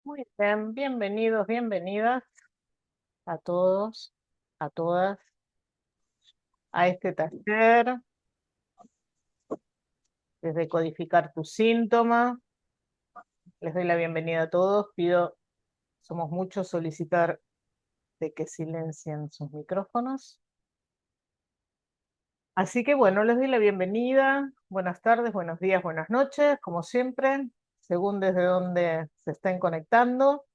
Muy bien, bienvenidos, bienvenidas a todos, a todas, a este taller de decodificar tu síntoma. Les doy la bienvenida a todos. Somos muchos, solicitar de que silencien sus micrófonos. Así que bueno, les doy la bienvenida. Buenas tardes, buenos días, buenas noches, como siempre, según desde donde se estén conectando.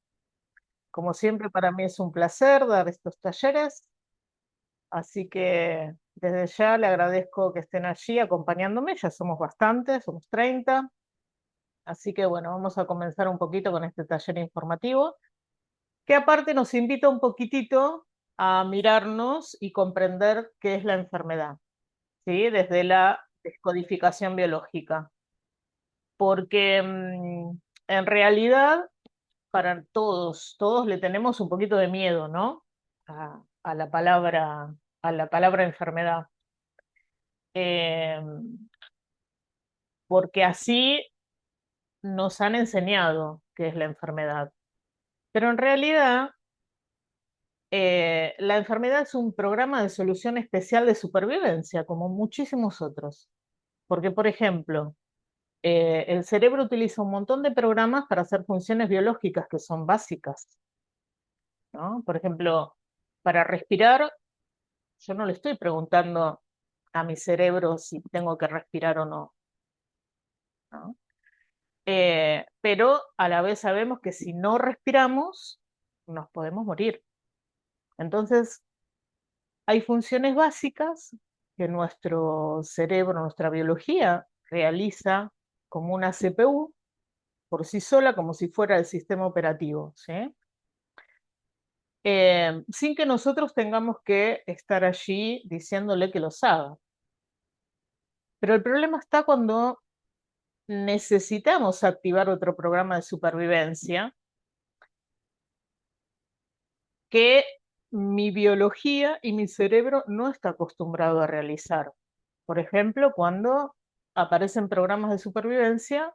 Como siempre, para mí es un placer dar estos talleres. Así que desde ya le agradezco que estén allí acompañándome, ya somos bastantes, somos 30. Así que bueno, vamos a comenzar un poquito con este taller informativo, que aparte nos invita un poquitito a mirarnos y comprender qué es la enfermedad, ¿sí? Desde la descodificación biológica. Porque en realidad, para todos le tenemos un poquito de miedo, ¿no? A a la palabra enfermedad. Eh, Porque así nos han enseñado qué es la enfermedad. Pero en realidad, la enfermedad es un programa de solución especial de supervivencia, como muchísimos otros. Porque, por ejemplo, el cerebro utiliza un montón de programas para hacer funciones biológicas que son básicas, ¿no? Por ejemplo, para respirar, yo no le estoy preguntando a mi cerebro si tengo que respirar o no, ¿no? Pero a la vez sabemos que si no respiramos, nos podemos morir. Entonces, hay funciones básicas que nuestro cerebro, nuestra biología, realiza como una CPU por sí sola, como si fuera el sistema operativo, ¿sí? Sin que nosotros tengamos que estar allí diciéndole que lo haga. Pero el problema está cuando necesitamos activar otro programa de supervivencia que mi biología y mi cerebro no está acostumbrado a realizar. Por ejemplo, cuando aparecen programas de supervivencia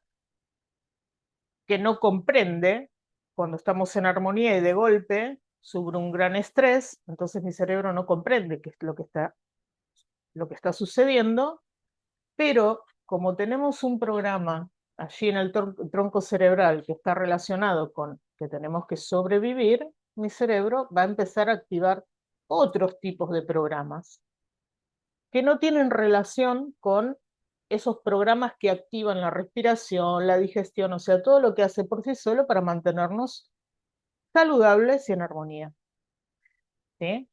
que no comprende, cuando estamos en armonía y de golpe sufre un gran estrés, entonces mi cerebro no comprende qué es lo que está sucediendo, pero como tenemos un programa allí en el tronco cerebral que está relacionado con que tenemos que sobrevivir, mi cerebro va a empezar a activar otros tipos de programas que no tienen relación con esos programas que activan la respiración, la digestión, o sea, todo lo que hace por sí solo para mantenernos saludables y en armonía, ¿sí?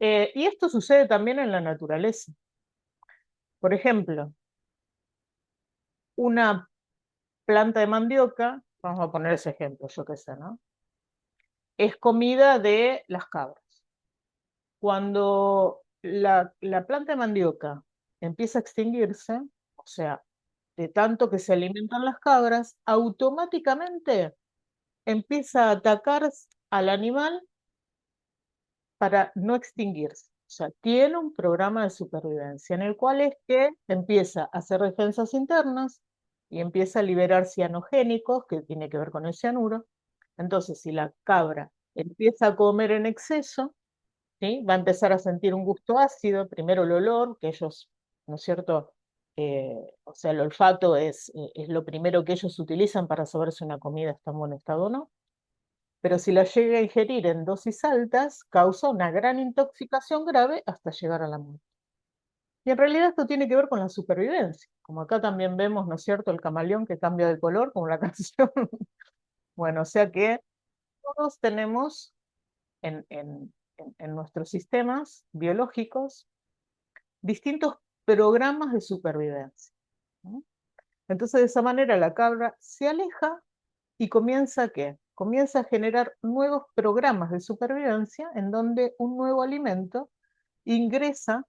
Y esto sucede también en la naturaleza. Por ejemplo, una planta de mandioca, vamos a poner ese ejemplo, yo qué sé, ¿no? Es comida de las cabras. Cuando la planta de mandioca empieza a extinguirse, o sea, de tanto que se alimentan las cabras, automáticamente empieza a atacar al animal para no extinguirse. O sea, tiene un programa de supervivencia en el cual es que empieza a hacer defensas internas y empieza a liberar cianogénicos, que tiene que ver con el cianuro. Entonces, si la cabra empieza a comer en exceso, ¿sí? Va a empezar a sentir un gusto ácido, primero el olor, que ellos, ¿no es cierto? O sea, el olfato es lo primero que ellos utilizan para saber si una comida está en buen estado o no. Pero si la llega a ingerir en dosis altas, causa una gran intoxicación grave hasta llegar a la muerte. Y en realidad esto tiene que ver con la supervivencia, como acá también vemos, ¿no es cierto?, el camaleón que cambia de color, como la canción. Bueno, o sea que todos tenemos en nuestros sistemas biológicos distintos programas de supervivencia, ¿no? Entonces, de esa manera la cabra se aleja y comienza ¿qué? Comienza a generar nuevos programas de supervivencia en donde un nuevo alimento ingresa,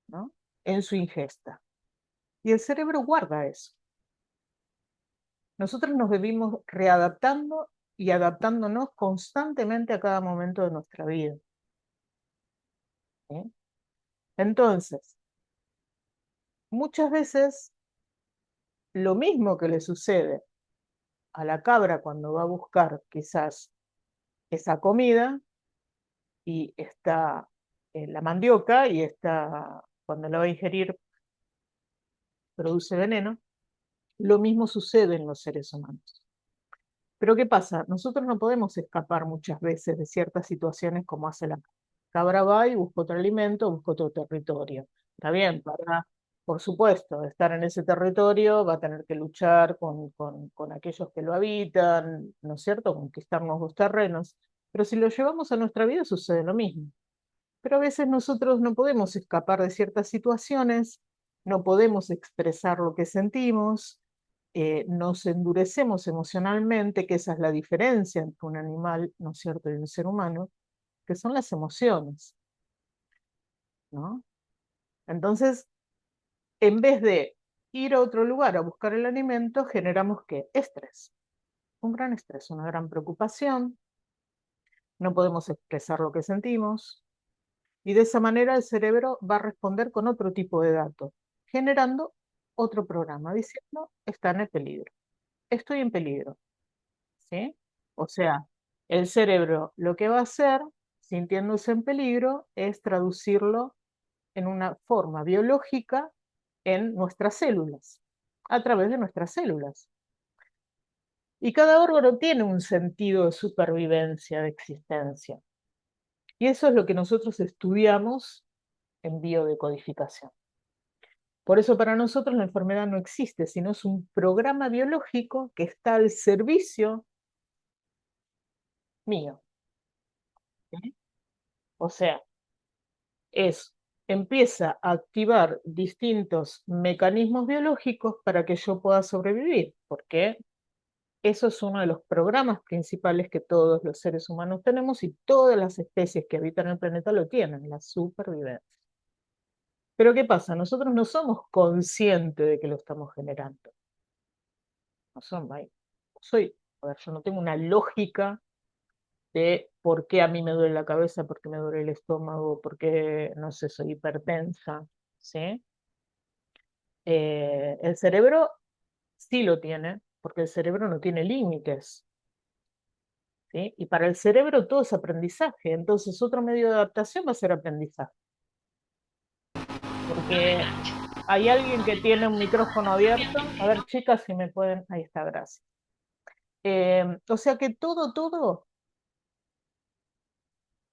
¿no?, en su ingesta. Y el cerebro guarda eso. Nosotros nos vivimos readaptando y adaptándonos constantemente a cada momento de nuestra vida, ¿sí? Entonces, muchas veces lo mismo que le sucede a la cabra cuando va a buscar quizás esa comida y está la mandioca y está, cuando la va a ingerir, produce veneno, lo mismo sucede en los seres humanos. Pero ¿qué pasa? Nosotros no podemos escapar muchas veces de ciertas situaciones como hace la cabra va y busca otro alimento, busca otro territorio. Está bien, por supuesto, estar en ese territorio va a tener que luchar con aquellos que lo habitan, ¿no es cierto? Conquistarnos los terrenos. Pero si lo llevamos a nuestra vida sucede lo mismo. Pero a veces nosotros no podemos escapar de ciertas situaciones, no podemos expresar lo que sentimos, nos endurecemos emocionalmente, que esa es la diferencia entre un animal, ¿no es cierto?, y un ser humano, que son las emociones, ¿no? Entonces, en vez de ir a otro lugar a buscar el alimento, generamos ¿qué? Estrés, un gran estrés, una gran preocupación, no podemos expresar lo que sentimos, y de esa manera el cerebro va a responder con otro tipo de datos, generando otro programa, diciendo, está en peligro, estoy en peligro, ¿sí? O sea, el cerebro lo que va a hacer, sintiéndose en peligro, es traducirlo en una forma biológica en nuestras células, a través de nuestras células. Y cada órgano tiene un sentido de supervivencia, de existencia. Y eso es lo que nosotros estudiamos en biodecodificación. Por eso para nosotros la enfermedad no existe, sino es un programa biológico que está al servicio mío, ¿sí? O sea, empieza a activar distintos mecanismos biológicos para que yo pueda sobrevivir, porque eso es uno de los programas principales que todos los seres humanos tenemos y todas las especies que habitan el planeta lo tienen, la supervivencia. Pero ¿qué pasa? Nosotros no somos conscientes de que lo estamos generando. No somos, a ver, yo no tengo una lógica de por qué a mí me duele la cabeza, por qué me duele el estómago, por qué, no sé, soy hipertensa, ¿sí? El cerebro sí lo tiene, porque el cerebro no tiene límites, ¿sí? Y para el cerebro todo es aprendizaje, entonces otro medio de adaptación va a ser aprendizaje. Porque hay alguien que tiene un micrófono abierto. A ver, chicas, si me pueden. Ahí está, gracias. O sea que todo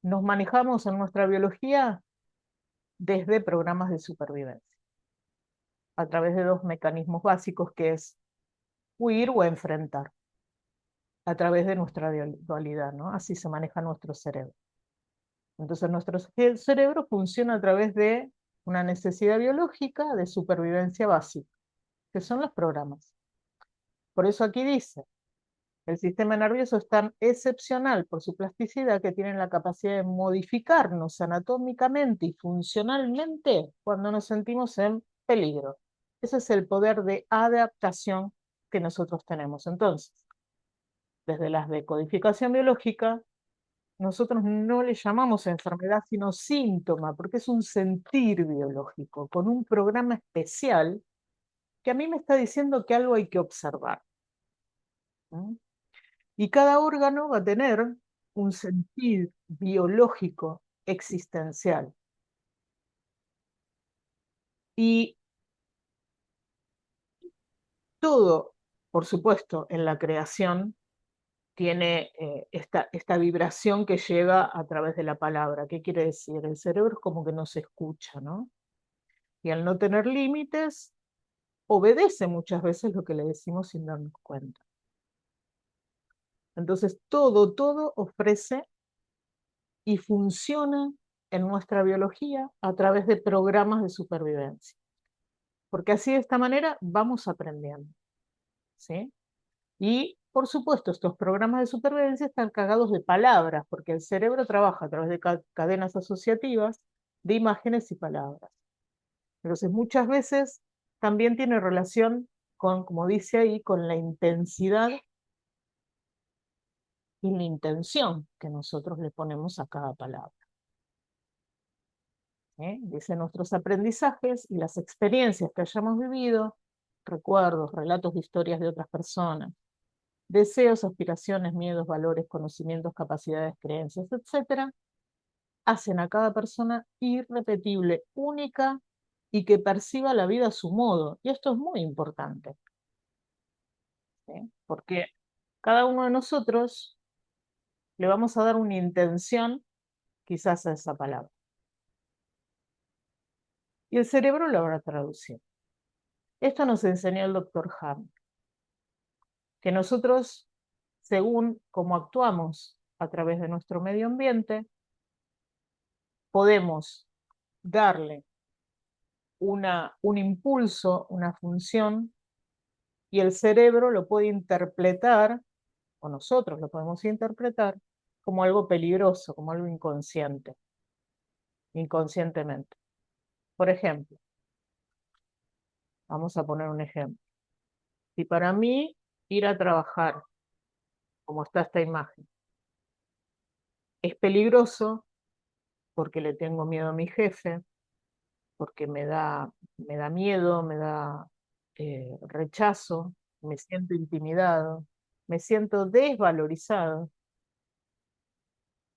nos manejamos en nuestra biología desde programas de supervivencia, a través de dos mecanismos básicos que es huir o enfrentar, a través de nuestra dualidad, ¿no? Así se maneja nuestro cerebro. Entonces nuestro cerebro funciona a través de una necesidad biológica de supervivencia básica, que son los programas. Por eso aquí dice, el sistema nervioso es tan excepcional por su plasticidad que tiene la capacidad de modificarnos anatómicamente y funcionalmente cuando nos sentimos en peligro. Ese es el poder de adaptación que nosotros tenemos. Entonces, desde la decodificación biológica, nosotros no le llamamos enfermedad, sino síntoma, porque es un sentir biológico, con un programa especial que a mí me está diciendo que algo hay que observar. ¿Mm? Y cada órgano va a tener un sentir biológico existencial. Y todo, por supuesto, en la creación tiene esta vibración que llega a través de la palabra. ¿Qué quiere decir? El cerebro es como que no se escucha, ¿no? Y al no tener límites, obedece muchas veces lo que le decimos sin darnos cuenta. Entonces, todo ofrece y funciona en nuestra biología a través de programas de supervivencia. Porque así de esta manera vamos aprendiendo, ¿sí? Y por supuesto, estos programas de supervivencia están cargados de palabras, porque el cerebro trabaja a través de cadenas asociativas de imágenes y palabras. Entonces, muchas veces también tiene relación con, como dice ahí, con la intensidad y la intención que nosotros le ponemos a cada palabra. Dice, nuestros aprendizajes y las experiencias que hayamos vivido, recuerdos, relatos de historias de otras personas, deseos, aspiraciones, miedos, valores, conocimientos, capacidades, creencias, etcétera, hacen a cada persona irrepetible, única y que perciba la vida a su modo. Y esto es muy importante, ¿sí? Porque cada uno de nosotros le vamos a dar una intención quizás a esa palabra. Y el cerebro lo habrá traducido. Esto nos enseñó el doctor Ham, que nosotros, según cómo actuamos a través de nuestro medio ambiente, podemos darle un impulso, una función, y el cerebro lo puede interpretar, o nosotros lo podemos interpretar, como algo peligroso, como algo inconsciente, inconscientemente. Por ejemplo, vamos a poner un ejemplo. Si para mí ir a trabajar, como está esta imagen, es peligroso porque le tengo miedo a mi jefe, porque me da miedo, me da rechazo, me siento intimidado, me siento desvalorizado.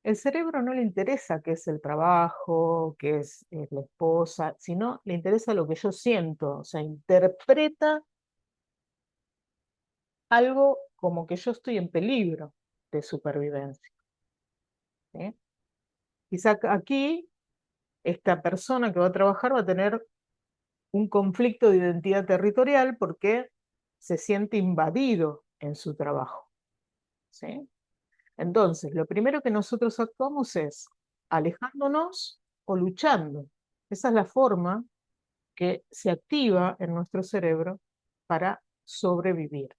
El cerebro no le interesa qué es el trabajo, qué es la esposa, sino le interesa lo que yo siento, o sea, interpreta algo como que yo estoy en peligro de supervivencia, ¿sí? Quizá aquí esta persona que va a trabajar va a tener un conflicto de identidad territorial porque se siente invadido en su trabajo, ¿sí? Entonces, lo primero que nosotros actuamos es alejándonos o luchando. Esa es la forma que se activa en nuestro cerebro para sobrevivir.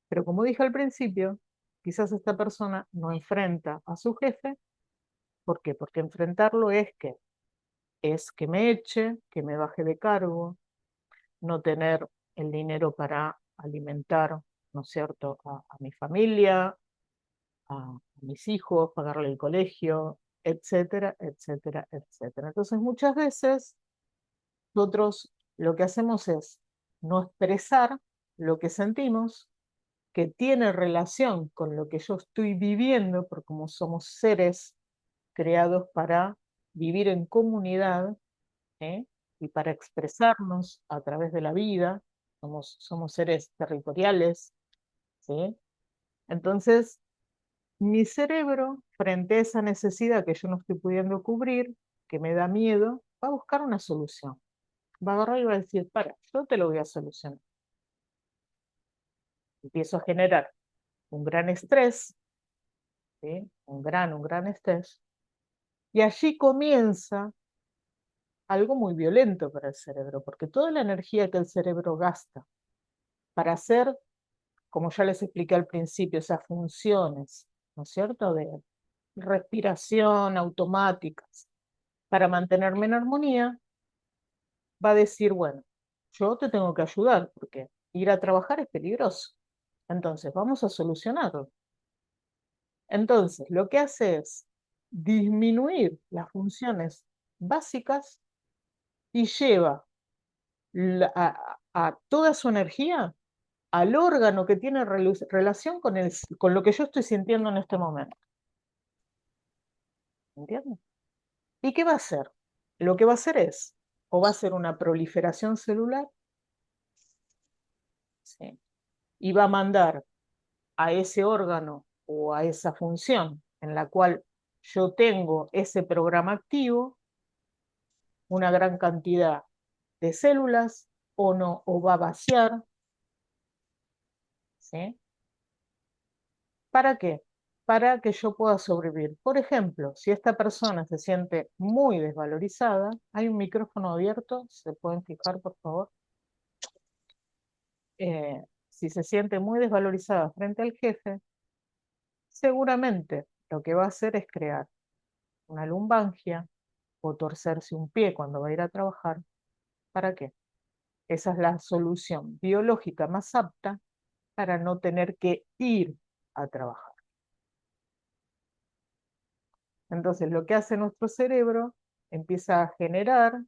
Pero como dije al principio, quizás esta persona no enfrenta a su jefe. ¿Por qué? Porque enfrentarlo es que me eche, que me baje de cargo, no tener el dinero para alimentar, ¿no es cierto?, a mi familia, a mis hijos, pagarle el colegio, etcétera, etcétera, etcétera. Entonces, muchas veces nosotros lo que hacemos es no expresar lo que sentimos, que tiene relación con lo que yo estoy viviendo, porque como somos seres creados para vivir en comunidad, ¿eh? Y para expresarnos a través de la vida, somos seres territoriales, ¿sí? Entonces, mi cerebro, frente a esa necesidad que yo no estoy pudiendo cubrir, que me da miedo, va a buscar una solución. Va a agarrar y va a decir, para, yo te lo voy a solucionar. Empiezo a generar un gran estrés, ¿sí? Un gran estrés, y allí comienza algo muy violento para el cerebro, porque toda la energía que el cerebro gasta para hacer, como ya les expliqué al principio, esas funciones, ¿no es cierto?, de respiración automáticas, para mantenerme en armonía, va a decir, bueno, yo te tengo que ayudar, porque ir a trabajar es peligroso. Entonces, vamos a solucionarlo. Entonces, lo que hace es disminuir las funciones básicas y lleva a toda su energía al órgano que tiene relación con lo que yo estoy sintiendo en este momento. ¿Entiendes? ¿Y qué va a hacer? Lo que va a hacer es, o va a ser una proliferación celular, ¿sí?, y va a mandar a ese órgano o a esa función en la cual yo tengo ese programa activo, una gran cantidad de células, o no, o va a vaciar, ¿sí? ¿Para qué? Para que yo pueda sobrevivir. Por ejemplo, si esta persona se siente muy desvalorizada, hay un micrófono abierto, ¿se pueden fijar, por favor? Si se siente muy desvalorizada frente al jefe, seguramente lo que va a hacer es crear una lumbalgia o torcerse un pie cuando va a ir a trabajar. ¿Para qué? Esa es la solución biológica más apta para no tener que ir a trabajar. Entonces, lo que hace nuestro cerebro empieza a generar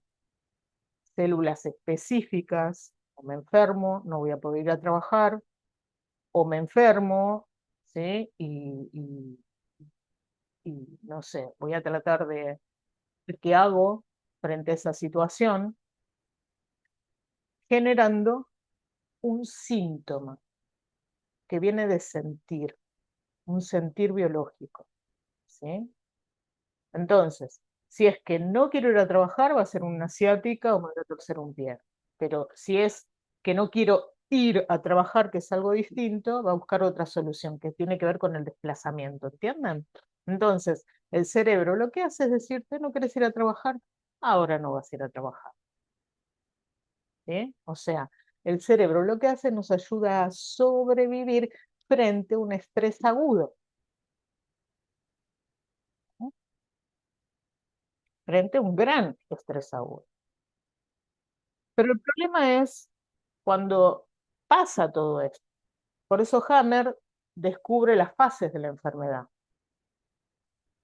células específicas. Me enfermo, no voy a poder ir a trabajar, o me enfermo, ¿sí? Y no sé, voy a tratar de ver qué hago frente a esa situación, generando un síntoma que viene de sentir, un sentir biológico, ¿sí? Entonces, si es que no quiero ir a trabajar, va a ser una ciática o me voy a torcer un pie. Pero si es que no quiero ir a trabajar, que es algo distinto, va a buscar otra solución que tiene que ver con el desplazamiento, ¿entienden? Entonces, el cerebro lo que hace es decirte, no quieres ir a trabajar, ahora no vas a ir a trabajar, ¿sí? O sea, el cerebro lo que hace nos ayuda a sobrevivir frente a un estrés agudo, ¿no? Frente a un gran estrés agudo. Pero el problema es cuando pasa todo esto. Por eso Hammer descubre las fases de la enfermedad.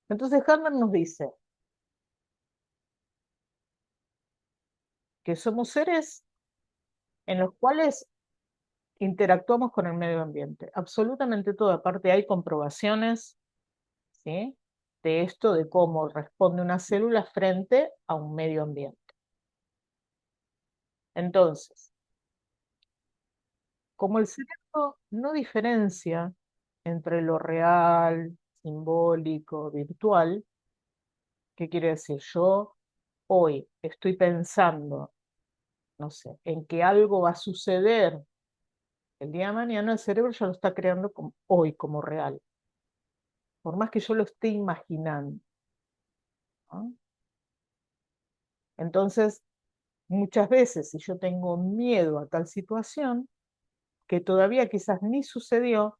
Entonces Hammer nos dice que somos seres en los cuales interactuamos con el medio ambiente. Absolutamente todo. Aparte hay comprobaciones, ¿sí?, de esto, de cómo responde una célula frente a un medio ambiente. Entonces, como el cerebro no diferencia entre lo real, simbólico, virtual, ¿qué quiere decir? Yo hoy estoy pensando, no sé, en que algo va a suceder el día de mañana, el cerebro ya lo está creando hoy como real, por más que yo lo esté imaginando, ¿no? Entonces, muchas veces, si yo tengo miedo a tal situación, que todavía quizás ni sucedió,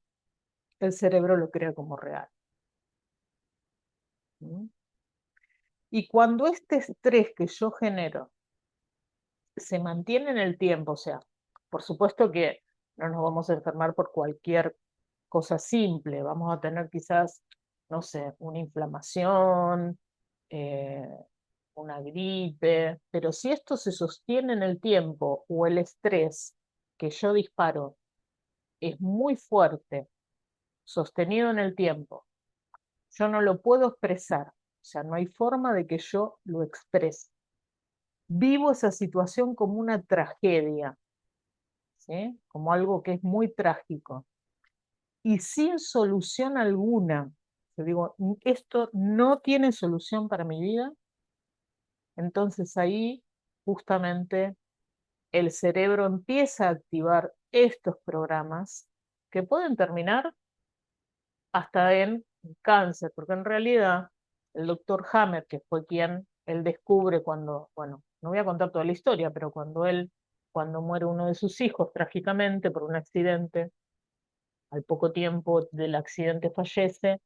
el cerebro lo crea como real, ¿no? Y cuando este estrés que yo genero se mantiene en el tiempo, o sea, por supuesto que no nos vamos a enfermar por cualquier cosa simple, vamos a tener quizás, no sé, una inflamación, eh, una gripe, pero si esto se sostiene en el tiempo o el estrés que yo disparo es muy fuerte, sostenido en el tiempo, yo no lo puedo expresar, o sea, no hay forma de que yo lo exprese. Vivo esa situación como una tragedia, ¿sí?, como algo que es muy trágico y sin solución alguna. Yo digo, esto no tiene solución para mi vida, entonces ahí justamente el cerebro empieza a activar estos programas que pueden terminar hasta en cáncer, porque en realidad el doctor Hammer, que fue quien él descubre cuando, bueno, no voy a contar toda la historia, pero cuando muere uno de sus hijos trágicamente por un accidente, al poco tiempo del accidente fallece.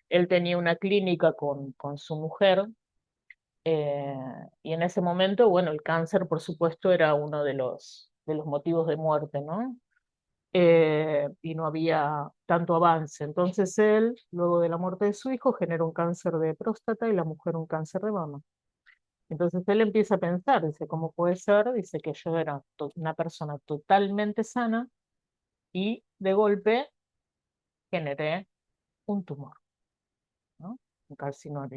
Él tenía una clínica con su mujer, eh, y en ese momento, bueno, el cáncer, por supuesto, era uno de los motivos de muerte, ¿no? Y no había tanto avance. Entonces él, luego de la muerte de su hijo, generó un cáncer de próstata y la mujer un cáncer de mama. Entonces él empieza a pensar, dice, ¿cómo puede ser? Dice que yo era una persona totalmente sana y de golpe generé un tumor, ¿no? Un carcinoma.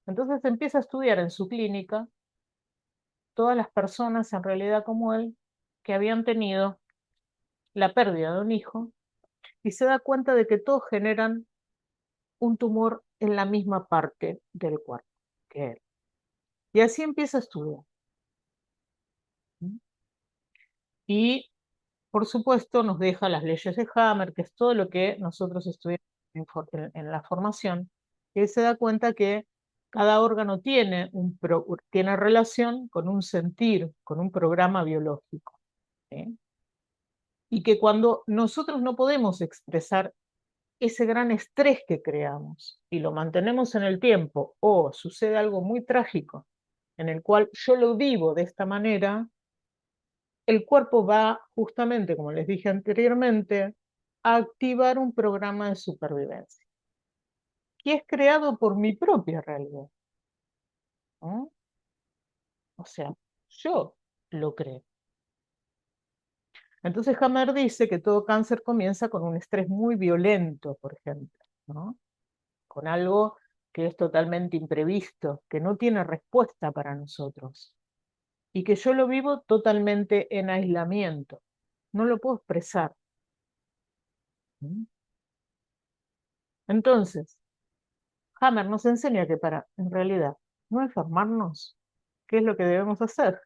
Entonces empieza a estudiar en su clínica todas las personas en realidad como él que habían tenido la pérdida de un hijo y se da cuenta de que todos generan un tumor en la misma parte del cuerpo que él. Y así empieza a estudiar. ¿Mm? Y por supuesto nos deja las leyes de Hammer, que es todo lo que nosotros estudiamos en la formación, y él se da cuenta que cada órgano tiene relación con un sentir, con un programa biológico, ¿sí? Y que cuando nosotros no podemos expresar ese gran estrés que creamos y lo mantenemos en el tiempo, o sucede algo muy trágico en el cual yo lo vivo de esta manera, el cuerpo va justamente, como les dije anteriormente, a activar un programa de supervivencia, que es creado por mi propia realidad, ¿no? O sea, yo lo creo. Entonces Hammer dice que todo cáncer comienza con un estrés muy violento, por ejemplo, ¿no? Con algo que es totalmente imprevisto, que no tiene respuesta para nosotros, y que yo lo vivo totalmente en aislamiento, no lo puedo expresar. ¿Mm? Entonces, Hammer nos enseña que para, en realidad, no enfermarnos, ¿qué es lo que debemos hacer?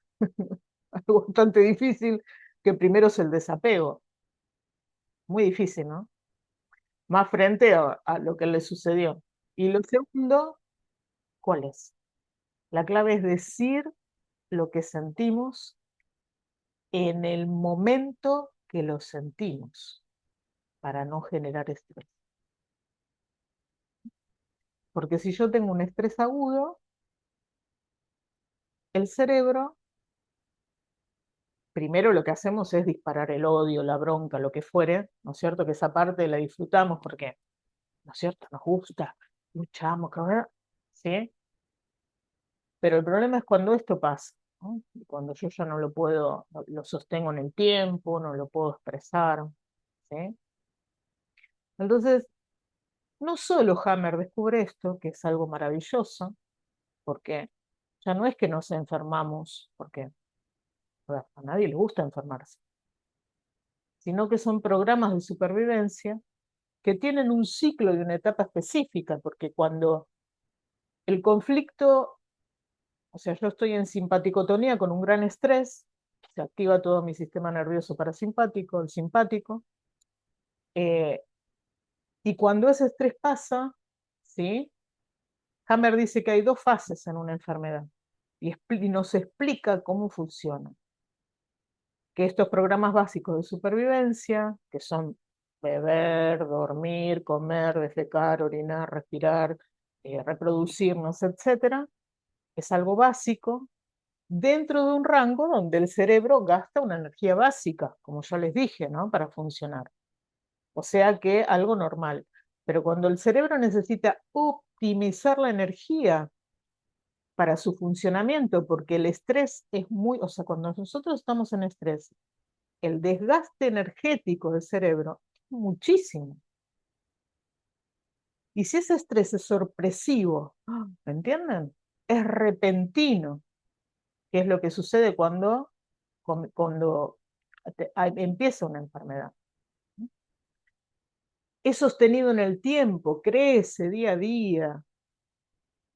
Algo bastante difícil, que primero es el desapego. Muy difícil, ¿no? Más frente a lo que le sucedió. Y lo segundo, ¿cuál es? La clave es decir lo que sentimos en el momento que lo sentimos, para no generar estrés. Porque si yo tengo un estrés agudo, el cerebro, primero lo que hacemos es disparar el odio, la bronca, lo que fuere, ¿no es cierto? Que esa parte la disfrutamos porque, ¿no es cierto? Nos gusta, luchamos, ¿sí? Pero el problema es cuando esto pasa, ¿no? Cuando yo ya no lo puedo, lo sostengo en el tiempo, no lo puedo expresar, ¿sí? Entonces, no solo Hammer descubre esto, que es algo maravilloso, porque ya no es que nos enfermamos, porque a nadie le gusta enfermarse, sino que son programas de supervivencia que tienen un ciclo y una etapa específica, porque cuando el conflicto, o sea, yo estoy en simpaticotonía con un gran estrés, se activa todo mi sistema nervioso parasimpático, el simpático, eh, y cuando ese estrés pasa, ¿sí? Hammer dice que hay dos fases en una enfermedad y nos explica cómo funciona. Que estos programas básicos de supervivencia, que son beber, dormir, comer, defecar, orinar, respirar, reproducirnos, etcétera, es algo básico dentro de un rango donde el cerebro gasta una energía básica, como ya les dije, ¿no? Para funcionar. O sea que algo normal. Pero cuando el cerebro necesita optimizar la energía para su funcionamiento, porque el estrés es muy, o sea, cuando nosotros estamos en estrés, el desgaste energético del cerebro es muchísimo. Y si ese estrés es sorpresivo, ¿me entienden? Es repentino, que es lo que sucede cuando empieza una enfermedad. Es sostenido en el tiempo, crece día a día,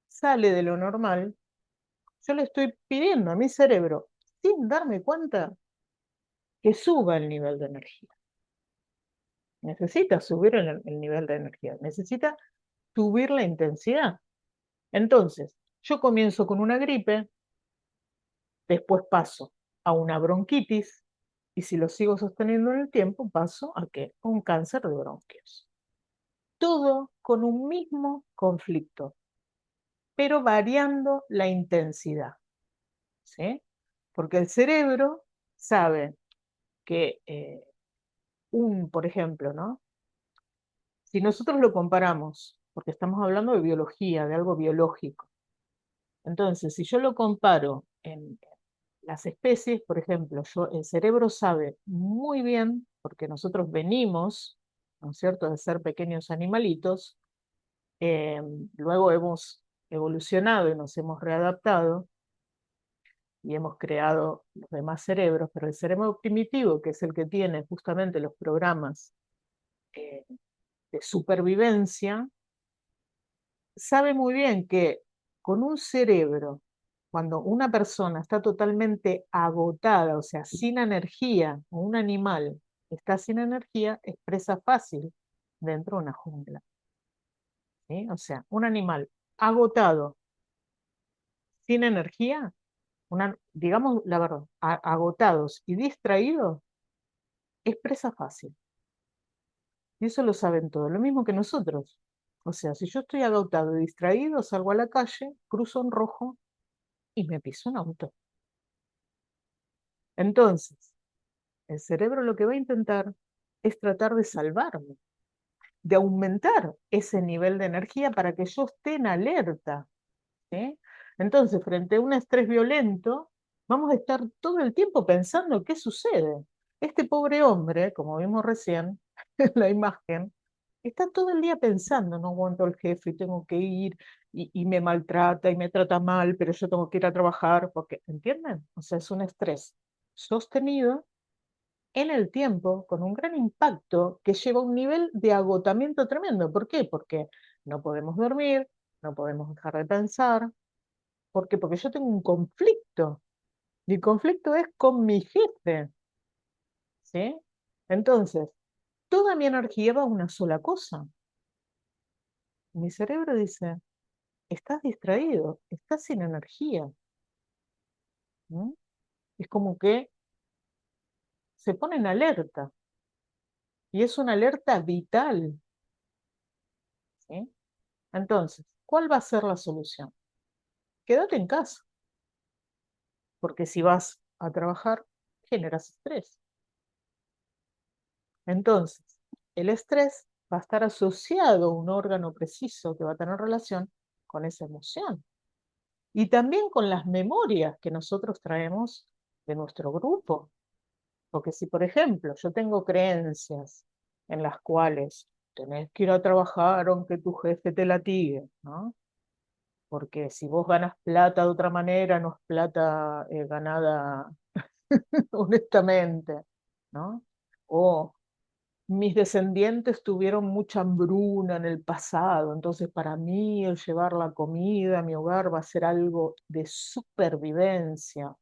sale de lo normal. Yo le estoy pidiendo a mi cerebro, sin darme cuenta, que suba el nivel de energía. Necesita subir el nivel de energía, necesita subir la intensidad. Entonces, yo comienzo con una gripe, después paso a una bronquitis, y si lo sigo sosteniendo en el tiempo, paso a ¿qué? Un cáncer de bronquios. Todo con un mismo conflicto, pero variando la intensidad, ¿sí? Porque el cerebro sabe que por ejemplo, ¿no? Si nosotros lo comparamos, porque estamos hablando de biología, de algo biológico, entonces si yo lo comparo en las especies, por ejemplo, el cerebro sabe muy bien, porque nosotros venimos, ¿no es cierto?, de ser pequeños animalitos, eh, luego hemos evolucionado y nos hemos readaptado y hemos creado los demás cerebros, pero el cerebro primitivo, que es el que tiene justamente los programas eh, de supervivencia, sabe muy bien que con un cerebro, cuando una persona está totalmente agotada, o sea, sin energía, o un animal está sin energía, es presa fácil dentro de una jungla, ¿sí? O sea, un animal agotado, sin energía, digamos la verdad, agotados y distraídos, es presa fácil. Y eso lo saben todos, lo mismo que nosotros. O sea, si yo estoy agotado y distraído, salgo a la calle, cruzo un rojo y me piso un auto. Entonces, el cerebro lo que va a intentar es tratar de salvarme, de aumentar ese nivel de energía para que yo esté en alerta, ¿sí? Entonces, frente a un estrés violento, vamos a estar todo el tiempo pensando qué sucede. Este pobre hombre, como vimos recién en la imagen, está todo el día pensando, no aguanto al jefe y tengo que ir y me maltrata y me trata mal, pero yo tengo que ir a trabajar porque, ¿entienden? O sea, es un estrés sostenido en el tiempo con un gran impacto que lleva a un nivel de agotamiento tremendo. ¿Por qué? Porque no podemos dormir, no podemos dejar de pensar. ¿Por qué? Porque yo tengo un conflicto. Mi conflicto es con mi jefe, ¿sí? Entonces, toda mi energía va a una sola cosa. Mi cerebro dice, estás distraído, estás sin energía. ¿Mm? Es como que se pone en alerta y es una alerta vital, ¿sí? Entonces, ¿cuál va a ser la solución? Quédate en casa, porque si vas a trabajar, generas estrés. Entonces, el estrés va a estar asociado a un órgano preciso que va a tener relación con esa emoción y también con las memorias que nosotros traemos de nuestro grupo. Porque si, por ejemplo, yo tengo creencias en las cuales tenés que ir a trabajar aunque tu jefe te latigue, ¿no? Porque si vos ganas plata de otra manera, no es plata ganada honestamente, ¿no? O mis descendientes tuvieron mucha hambruna en el pasado, entonces para mí el llevar la comida a mi hogar va a ser algo de supervivencia,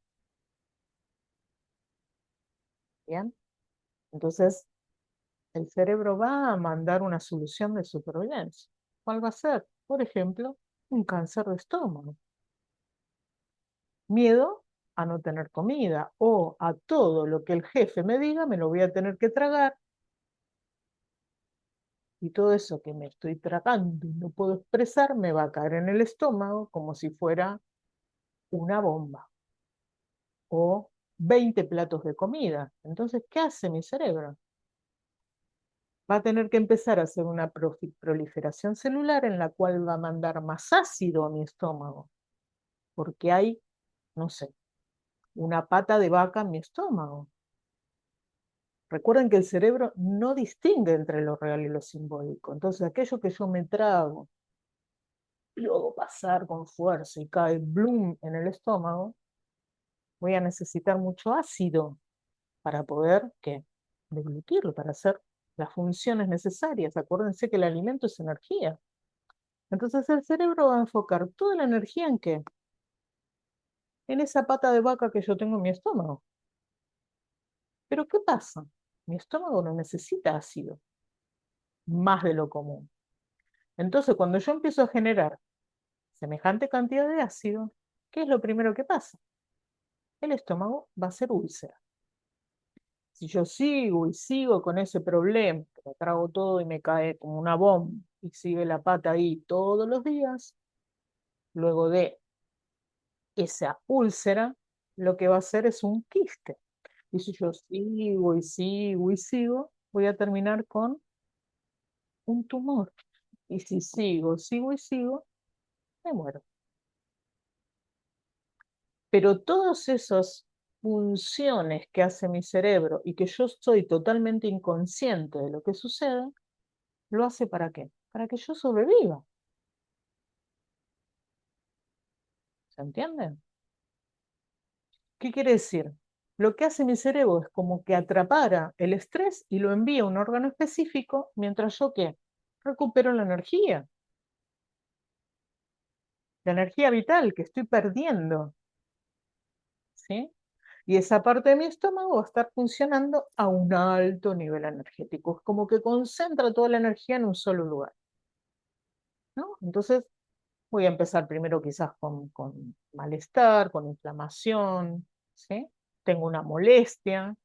¿bien? Entonces el cerebro va a mandar una solución de supervivencia. ¿Cuál va a ser? Por ejemplo, un cáncer de estómago. Miedo a no tener comida o a todo lo que el jefe me diga me lo voy a tener que tragar y todo eso que me estoy tragando y no puedo expresar me va a caer en el estómago como si fuera una bomba o 20 platos de comida. Entonces, ¿qué hace mi cerebro? Va a tener que empezar a hacer una proliferación celular en la cual va a mandar más ácido a mi estómago, porque hay, no sé, una pata de vaca en mi estómago. Recuerden que el cerebro no distingue entre lo real y lo simbólico. Entonces, aquello que yo me trago y luego pasar con fuerza y cae bloom en el estómago, voy a necesitar mucho ácido para poder, ¿qué? Deglutirlo, para hacer las funciones necesarias. Acuérdense que el alimento es energía. Entonces el cerebro va a enfocar toda la energía en qué? En esa pata de vaca que yo tengo en mi estómago. Pero ¿qué pasa? Mi estómago no necesita ácido, más de lo común. Entonces cuando yo empiezo a generar semejante cantidad de ácido, ¿qué es lo primero que pasa? El estómago va a ser úlcera. Si yo sigo y sigo con ese problema, que me trago todo y me cae como una bomba y sigue la pata ahí todos los días, luego de esa úlcera, lo que va a hacer es un quiste. Y si yo sigo y sigo y sigo, voy a terminar con un tumor. Y si sigo, sigo y sigo, me muero. Pero todas esas funciones que hace mi cerebro y que yo soy totalmente inconsciente de lo que sucede, ¿lo hace para qué? Para que yo sobreviva. ¿Se entiende? ¿Qué quiere decir? Lo que hace mi cerebro es como que atrapara el estrés y lo envía a un órgano específico, mientras yo ¿qué? Recupero la energía vital que estoy perdiendo, ¿sí? Y esa parte de mi estómago va a estar funcionando a un alto nivel energético. Es como que concentra toda la energía en un solo lugar, ¿no? Entonces voy a empezar primero quizás con malestar, con inflamación, ¿sí? Tengo una molestia.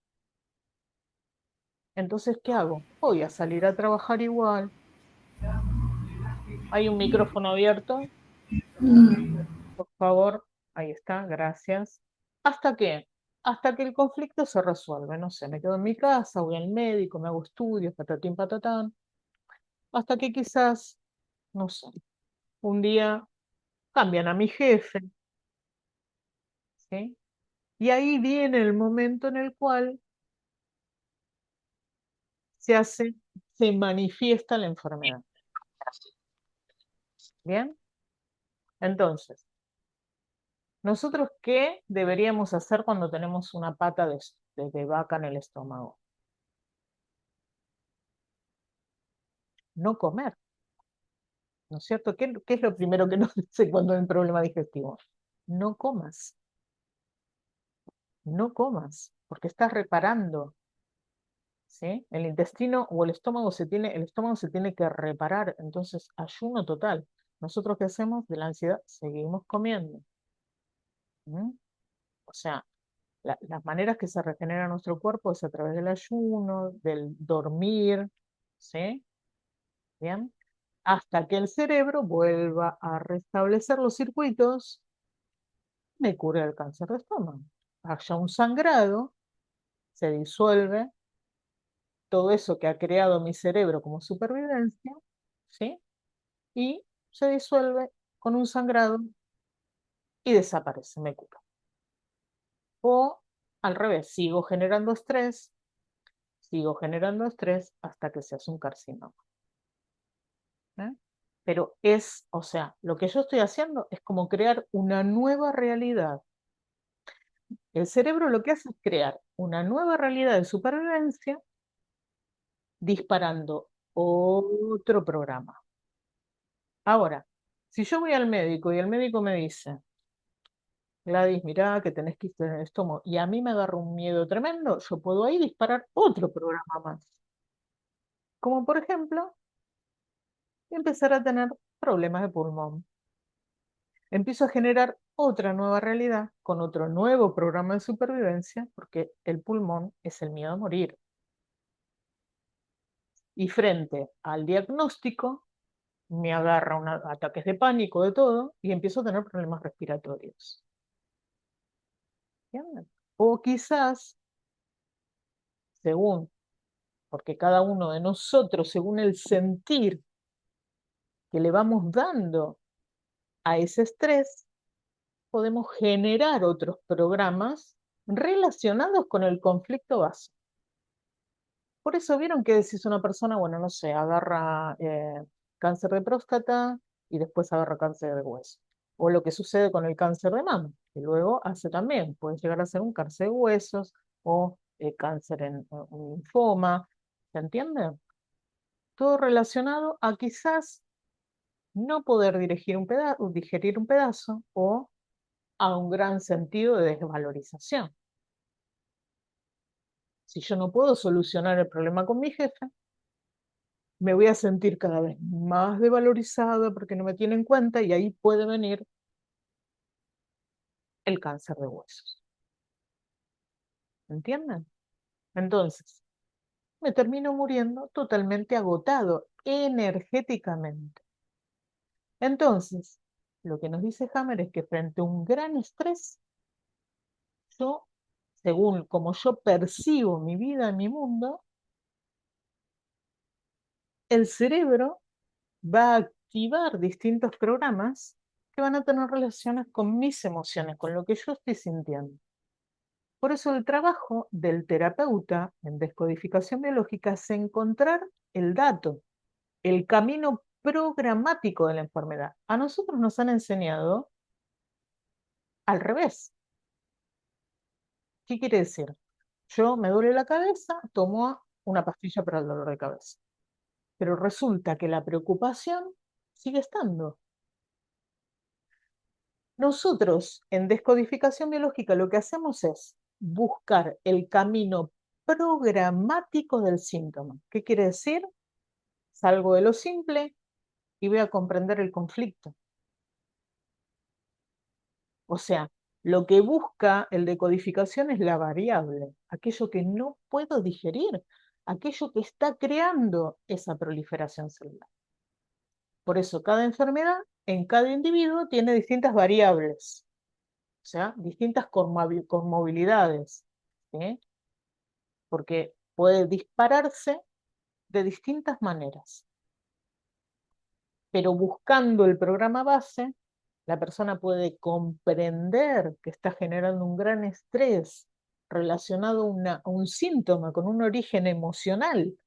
Entonces, ¿qué hago? Voy a salir a trabajar igual. Hay un micrófono abierto, por favor. Ahí está, gracias. ¿Hasta qué? Hasta que el conflicto se resuelve. No sé, me quedo en mi casa, voy al médico, me hago estudios, patatín, patatán. Hasta que quizás, no sé, un día cambian a mi jefe, ¿sí? Y ahí viene el momento en el cual se manifiesta la enfermedad. ¿Bien? Entonces, ¿nosotros qué deberíamos hacer cuando tenemos una pata de vaca en el estómago? No comer, ¿no es cierto? ¿Qué es lo primero que nos dice cuando hay un problema digestivo? No comas, no comas, porque estás reparando, ¿sí? El intestino o el estómago se tiene que reparar, entonces ayuno total. ¿Nosotros qué hacemos? De la ansiedad seguimos comiendo. ¿Mm? O sea, las maneras que se regenera nuestro cuerpo es a través del ayuno, del dormir, ¿sí? Bien, hasta que el cerebro vuelva a restablecer los circuitos, me cura el cáncer de estómago. Haya un sangrado, se disuelve todo eso que ha creado mi cerebro como supervivencia, ¿sí? Y se disuelve con un sangrado y desaparece, me cura. O al revés, sigo generando estrés hasta que se hace un carcinoma. ¿Eh? Pero o sea, lo que yo estoy haciendo es como crear una nueva realidad. El cerebro lo que hace es crear una nueva realidad de supervivencia disparando otro programa. Ahora, si yo voy al médico y el médico me dice, Gladys, mirá que tenés quiste en el estómago, y a mí me agarra un miedo tremendo, yo puedo ahí disparar otro programa más. Como por ejemplo, empezar a tener problemas de pulmón. Empiezo a generar otra nueva realidad con otro nuevo programa de supervivencia, porque el pulmón es el miedo a morir. Y frente al diagnóstico, me agarra ataques de pánico, de todo, y empiezo a tener problemas respiratorios. ¿Entienden? O quizás, según, porque cada uno de nosotros, según el sentir que le vamos dando a ese estrés, podemos generar otros programas relacionados con el conflicto base. Por eso vieron que decís una persona, bueno, no sé, agarra cáncer de próstata y después agarra cáncer de hueso. O lo que sucede con el cáncer de mama, que luego hace también, puede llegar a ser un cáncer de huesos o cáncer en un linfoma. ¿Se entiende? Todo relacionado a quizás no poder digerir un pedazo o a un gran sentido de desvalorización. Si yo no puedo solucionar el problema con mi jefe, me voy a sentir cada vez más devalorizada porque no me tiene en cuenta y ahí puede venir el cáncer de huesos. ¿Entienden? Entonces, me termino muriendo totalmente agotado energéticamente. Entonces, lo que nos dice Hammer es que frente a un gran estrés, yo, según como yo percibo mi vida, mi mundo, el cerebro va a activar distintos programas que van a tener relaciones con mis emociones, con lo que yo estoy sintiendo. Por eso el trabajo del terapeuta en descodificación biológica es encontrar el dato, el camino programático de la enfermedad. A nosotros nos han enseñado al revés. ¿Qué quiere decir? Yo me duele la cabeza, tomo una pastilla para el dolor de cabeza. Pero resulta que la preocupación sigue estando. Nosotros en descodificación biológica lo que hacemos es buscar el camino programático del síntoma. ¿Qué quiere decir? Salgo de lo simple y voy a comprender el conflicto. O sea, lo que busca el decodificación es la variable, aquello que no puedo digerir, aquello que está creando esa proliferación celular. Por eso cada enfermedad en cada individuo tiene distintas variables, o sea, distintas comorbilidades, ¿sí? Porque puede dispararse de distintas maneras. Pero buscando el programa base, la persona puede comprender que está generando un gran estrés relacionado a un síntoma con un origen emocional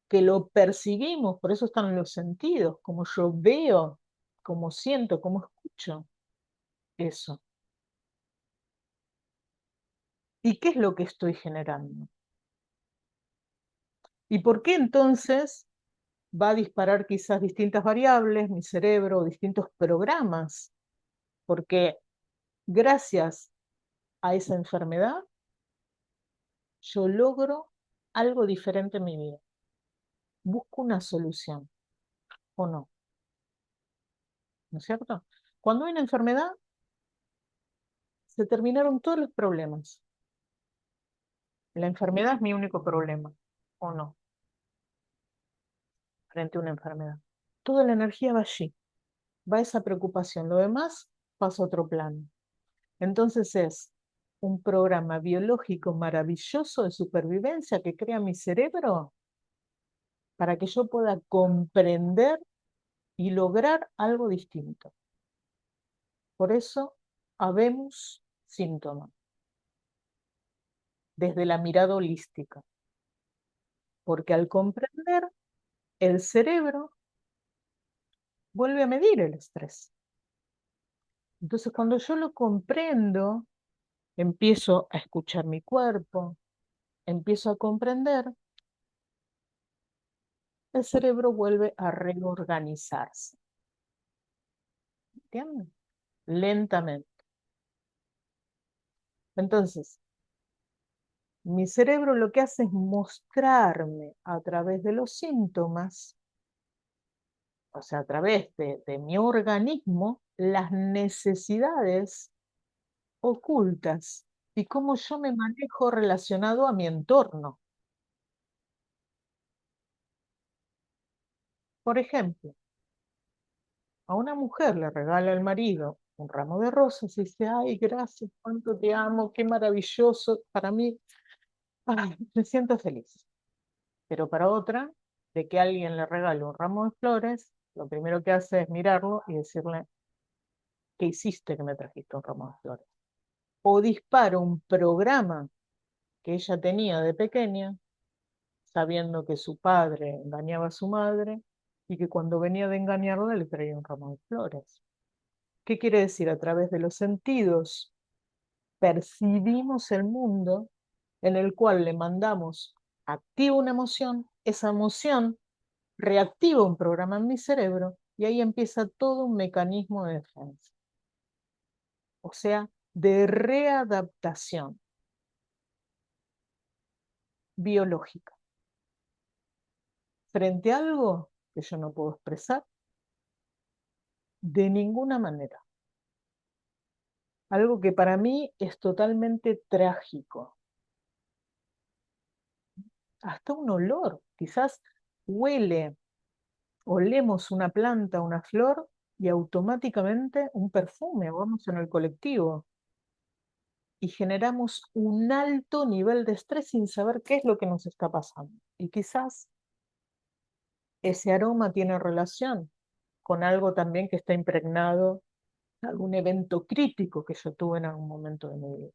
que lo percibimos, por eso están los sentidos, como yo veo, como siento, como escucho eso. ¿Y qué es lo que estoy generando? ¿Y por qué entonces va a disparar quizás distintas variables, mi cerebro, distintos programas? Porque gracias a esa enfermedad, yo logro algo diferente en mi vida. Busco una solución, ¿o no? ¿No es cierto? Cuando hay una enfermedad, se terminaron todos los problemas. La enfermedad es mi único problema, ¿o no? Frente a una enfermedad. Toda la energía va allí, va esa preocupación. Lo demás pasa a otro plano. Entonces es un programa biológico maravilloso de supervivencia que crea mi cerebro para que yo pueda comprender y lograr algo distinto. Por eso habemos síntomas, desde la mirada holística, porque al comprender, el cerebro vuelve a medir el estrés. Entonces, cuando yo lo comprendo, empiezo a escuchar mi cuerpo, empiezo a comprender, el cerebro vuelve a reorganizarse. ¿Entienden? Lentamente. Entonces, mi cerebro lo que hace es mostrarme a través de los síntomas, o sea, a través de mi organismo, las necesidades ocultas y cómo yo me manejo relacionado a mi entorno. Por ejemplo, a una mujer le regala al marido un ramo de rosas y dice, ay, gracias, cuánto te amo, qué maravilloso, para mí, ay, me siento feliz. Pero para otra, de que alguien le regale un ramo de flores, lo primero que hace es mirarlo y decirle, ¿qué hiciste que me trajiste un ramo de flores? O dispara un programa que ella tenía de pequeña, sabiendo que su padre engañaba a su madre y que cuando venía de engañarla le traía un ramo de flores. ¿Qué quiere decir? A través de los sentidos percibimos el mundo en el cual le mandamos activa una emoción, esa emoción reactiva un programa en mi cerebro y ahí empieza todo un mecanismo de defensa, o sea, de readaptación biológica frente a algo que yo no puedo expresar de ninguna manera. Algo que para mí es totalmente trágico. Hasta un olor, quizás huele, olemos una planta, una flor y automáticamente un perfume, vamos en el colectivo y generamos un alto nivel de estrés sin saber qué es lo que nos está pasando. Y quizás ese aroma tiene relación con algo también que está impregnado, algún evento crítico que yo tuve en algún momento de mi vida.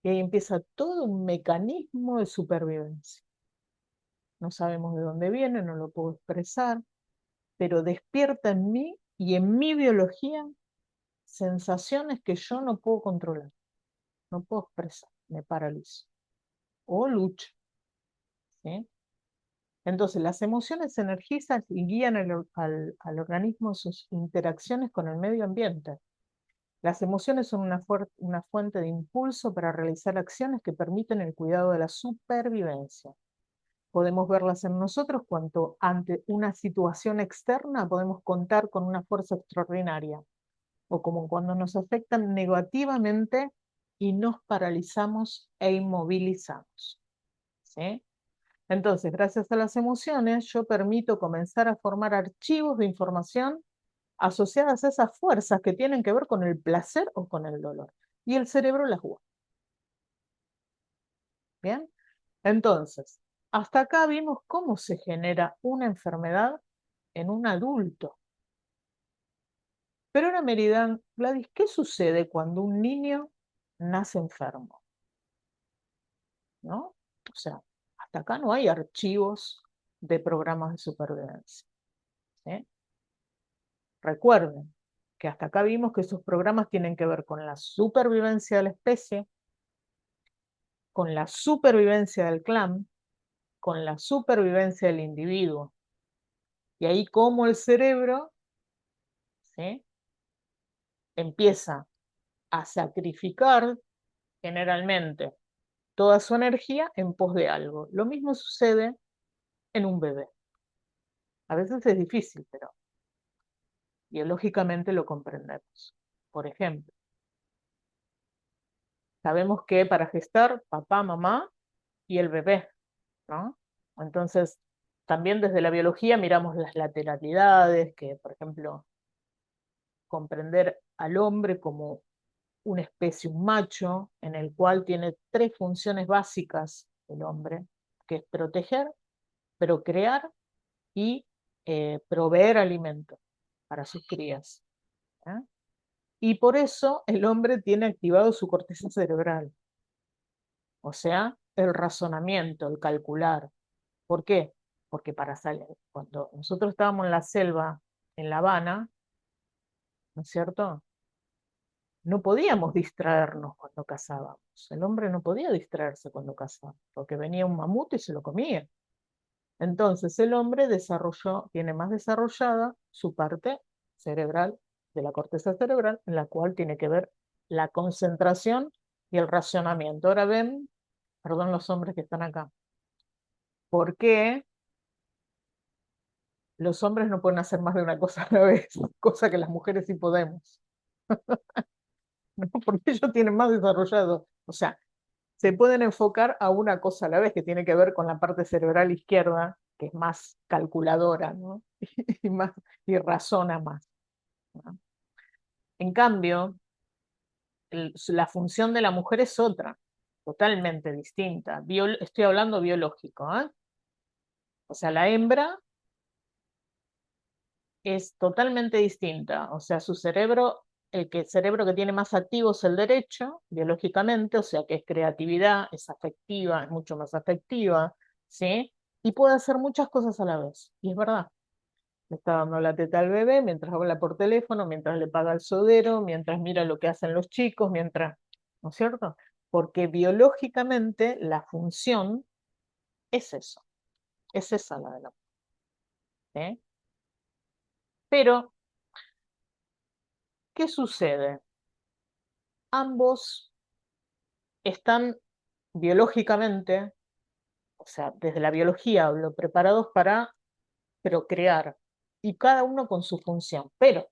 Y ahí empieza todo un mecanismo de supervivencia. No sabemos de dónde viene, no lo puedo expresar, pero despierta en mí y en mi biología sensaciones que yo no puedo controlar, no puedo expresar, me paralizo o lucho, ¿sí? Entonces, las emociones energizan y guían al organismo en sus interacciones con el medio ambiente. Las emociones son una fuente de impulso para realizar acciones que permiten el cuidado de la supervivencia. Podemos verlas en nosotros cuando ante una situación externa podemos contar con una fuerza extraordinaria, o como cuando nos afectan negativamente y nos paralizamos e inmovilizamos. ¿Sí? Entonces, gracias a las emociones, yo permito comenzar a formar archivos de información asociadas a esas fuerzas que tienen que ver con el placer o con el dolor. Y el cerebro las guarda. ¿Bien? Entonces, hasta acá vimos cómo se genera una enfermedad en un adulto. Pero ahora me dirán, Gladys, ¿qué sucede cuando un niño nace enfermo? ¿No? O sea, hasta acá no hay archivos de programas de supervivencia. ¿Sí? Recuerden que hasta acá vimos que esos programas tienen que ver con la supervivencia de la especie, con la supervivencia del clan, con la supervivencia del individuo. Y ahí como el cerebro, ¿sí?, empieza a sacrificar generalmente toda su energía en pos de algo. Lo mismo sucede en un bebé. A veces es difícil, pero biológicamente lo comprendemos. Por ejemplo, sabemos que para gestar, papá, mamá y el bebé, ¿no? Entonces, también desde la biología miramos las lateralidades, que por ejemplo, comprender al hombre como una especie, un macho, en el cual tiene tres funciones básicas el hombre, que es proteger, procrear y proveer alimento para sus crías. ¿Eh? Y por eso el hombre tiene activado su corteza cerebral, o sea, el razonamiento, el calcular. ¿Por qué? Porque para salir, cuando nosotros estábamos en la selva, en La Habana, ¿no es cierto? No podíamos distraernos cuando cazábamos. El hombre no podía distraerse cuando cazaba, porque venía un mamut y se lo comía. Entonces el hombre tiene más desarrollada su parte cerebral, de la corteza cerebral, en la cual tiene que ver la concentración y el racionamiento. Ahora ven, perdón los hombres que están acá, ¿por qué los hombres no pueden hacer más de una cosa a la vez? Cosa que las mujeres sí podemos. ¿No? Porque ellos tienen más desarrollado. O sea, se pueden enfocar a una cosa a la vez, que tiene que ver con la parte cerebral izquierda, que es más calculadora, ¿no? y, más, y razona más, ¿no? En cambio, la función de la mujer es otra, totalmente distinta. Estoy hablando biológico, ¿eh? O sea, la hembra es totalmente distinta. O sea, su cerebro, cerebro que tiene más activo es el derecho, biológicamente, o sea, que es creatividad, es afectiva, es mucho más afectiva, ¿sí? Y puede hacer muchas cosas a la vez. Y es verdad. Le está dando la teta al bebé mientras habla por teléfono, mientras le paga el sodero, mientras mira lo que hacen los chicos, mientras, ¿no es cierto? Porque biológicamente la función es eso, es esa la de la mujer, ¿eh? Pero, ¿qué sucede? Ambos están biológicamente, o sea, desde la biología hablo, preparados para procrear, y cada uno con su función. Pero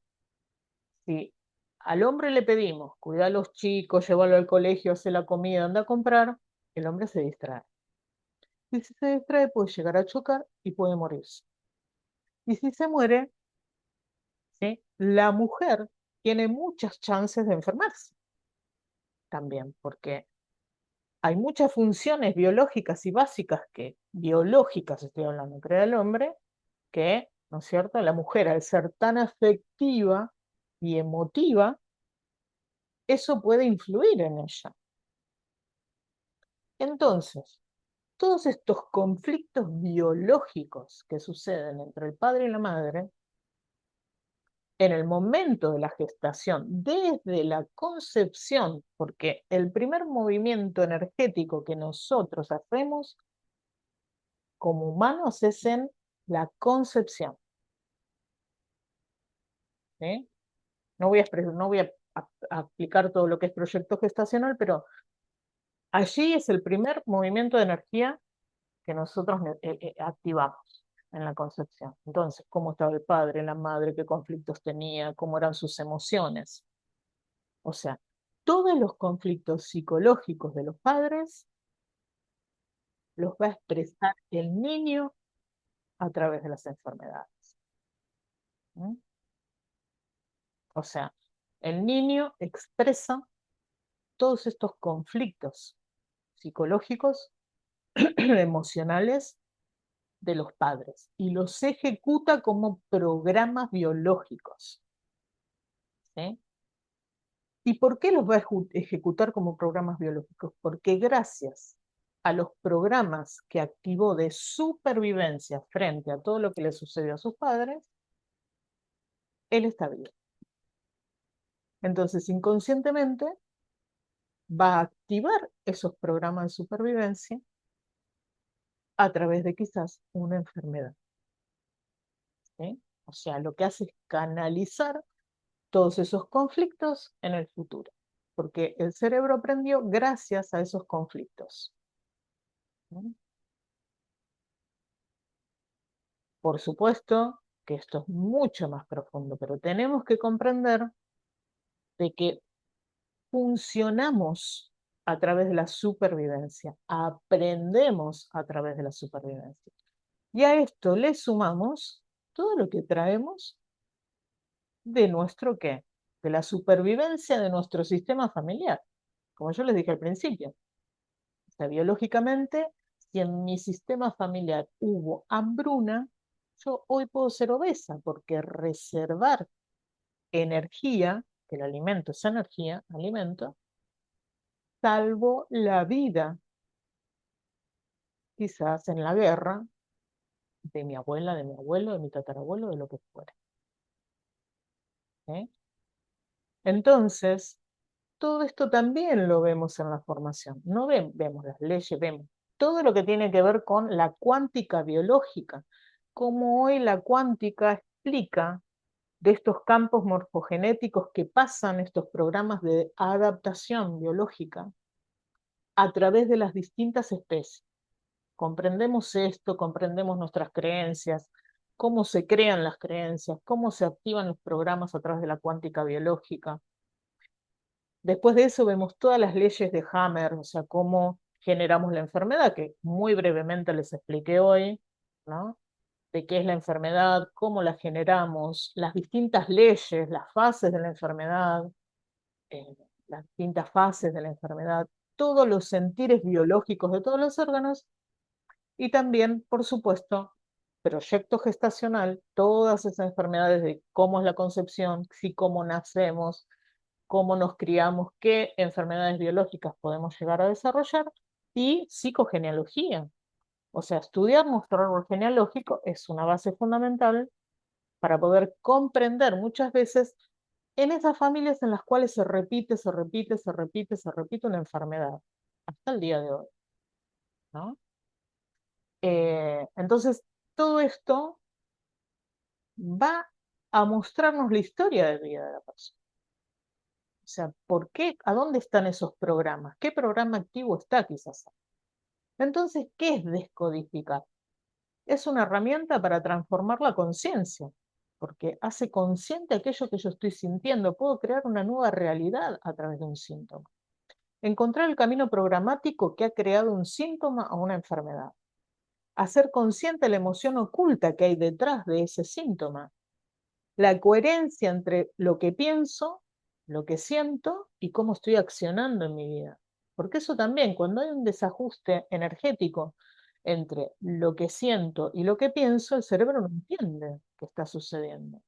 si al hombre le pedimos, cuida a los chicos, llévalo al colegio, hace la comida, anda a comprar, el hombre se distrae. Y si se distrae puede llegar a chocar y puede morirse. Y si se muere, ¿sí?, la mujer tiene muchas chances de enfermarse también, porque hay muchas funciones biológicas y básicas biológicas estoy hablando, crea el hombre, que, ¿no es cierto?, la mujer al ser tan afectiva y emotiva, eso puede influir en ella. Entonces, todos estos conflictos biológicos que suceden entre el padre y la madre, en el momento de la gestación, desde la concepción, porque el primer movimiento energético que nosotros hacemos como humanos es en la concepción, ¿sí? No voy a explicar todo lo que es proyecto gestacional, pero allí es el primer movimiento de energía que nosotros activamos en la concepción. Entonces, cómo estaba el padre, la madre, qué conflictos tenía, cómo eran sus emociones. O sea, todos los conflictos psicológicos de los padres los va a expresar el niño a través de las enfermedades. ¿Mm? O sea, el niño expresa todos estos conflictos psicológicos, emocionales de los padres y los ejecuta como programas biológicos, ¿sí? ¿Y por qué los va a ejecutar como programas biológicos? Porque gracias a los programas que activó de supervivencia frente a todo lo que le sucedió a sus padres, él está vivo. Entonces, inconscientemente, va a activar esos programas de supervivencia a través de quizás una enfermedad. ¿Sí? O sea, lo que hace es canalizar todos esos conflictos en el futuro, porque el cerebro aprendió gracias a esos conflictos. ¿Sí? Por supuesto que esto es mucho más profundo, pero tenemos que comprender de que funcionamos a través de la supervivencia, aprendemos a través de la supervivencia. Y a esto le sumamos todo lo que traemos de nuestro qué, de la supervivencia de nuestro sistema familiar, como yo les dije al principio. O sea, biológicamente, si en mi sistema familiar hubo hambruna, yo hoy puedo ser obesa, porque reservar energía, que el alimento es energía, alimento, salvo la vida, quizás en la guerra, de mi abuela, de mi abuelo, de mi tatarabuelo, de lo que fuera. ¿Eh? Entonces, todo esto también lo vemos en la formación. No vemos las leyes, vemos todo lo que tiene que ver con la cuántica biológica, cómo hoy la cuántica explica de estos campos morfogenéticos que pasan estos programas de adaptación biológica a través de las distintas especies. Comprendemos esto, comprendemos nuestras creencias, cómo se crean las creencias, cómo se activan los programas a través de la cuántica biológica. Después de eso vemos todas las leyes de Hammer, o sea, cómo generamos la enfermedad, que muy brevemente les expliqué hoy, ¿no? De qué es la enfermedad, cómo la generamos, las distintas leyes, las fases de la enfermedad, las distintas fases de la enfermedad, todos los sentires biológicos de todos los órganos y también, por supuesto, proyecto gestacional, todas esas enfermedades de cómo es la concepción, si cómo nacemos, cómo nos criamos, qué enfermedades biológicas podemos llegar a desarrollar y psicogenealogía. O sea, estudiar nuestro árbol genealógico es una base fundamental para poder comprender muchas veces en esas familias en las cuales se repite, se repite, se repite, se repite una enfermedad, hasta el día de hoy, ¿no? Entonces, todo esto va a mostrarnos la historia de vida de la persona. O sea, ¿por qué? ¿A dónde están esos programas? ¿Qué programa activo está quizás? Entonces, ¿qué es descodificar? Es una herramienta para transformar la conciencia, porque hace consciente aquello que yo estoy sintiendo. Puedo crear una nueva realidad a través de un síntoma. Encontrar el camino programático que ha creado un síntoma o una enfermedad. Hacer consciente la emoción oculta que hay detrás de ese síntoma. La coherencia entre lo que pienso, lo que siento y cómo estoy accionando en mi vida. Porque eso también, cuando hay un desajuste energético entre lo que siento y lo que pienso, el cerebro no entiende qué está sucediendo.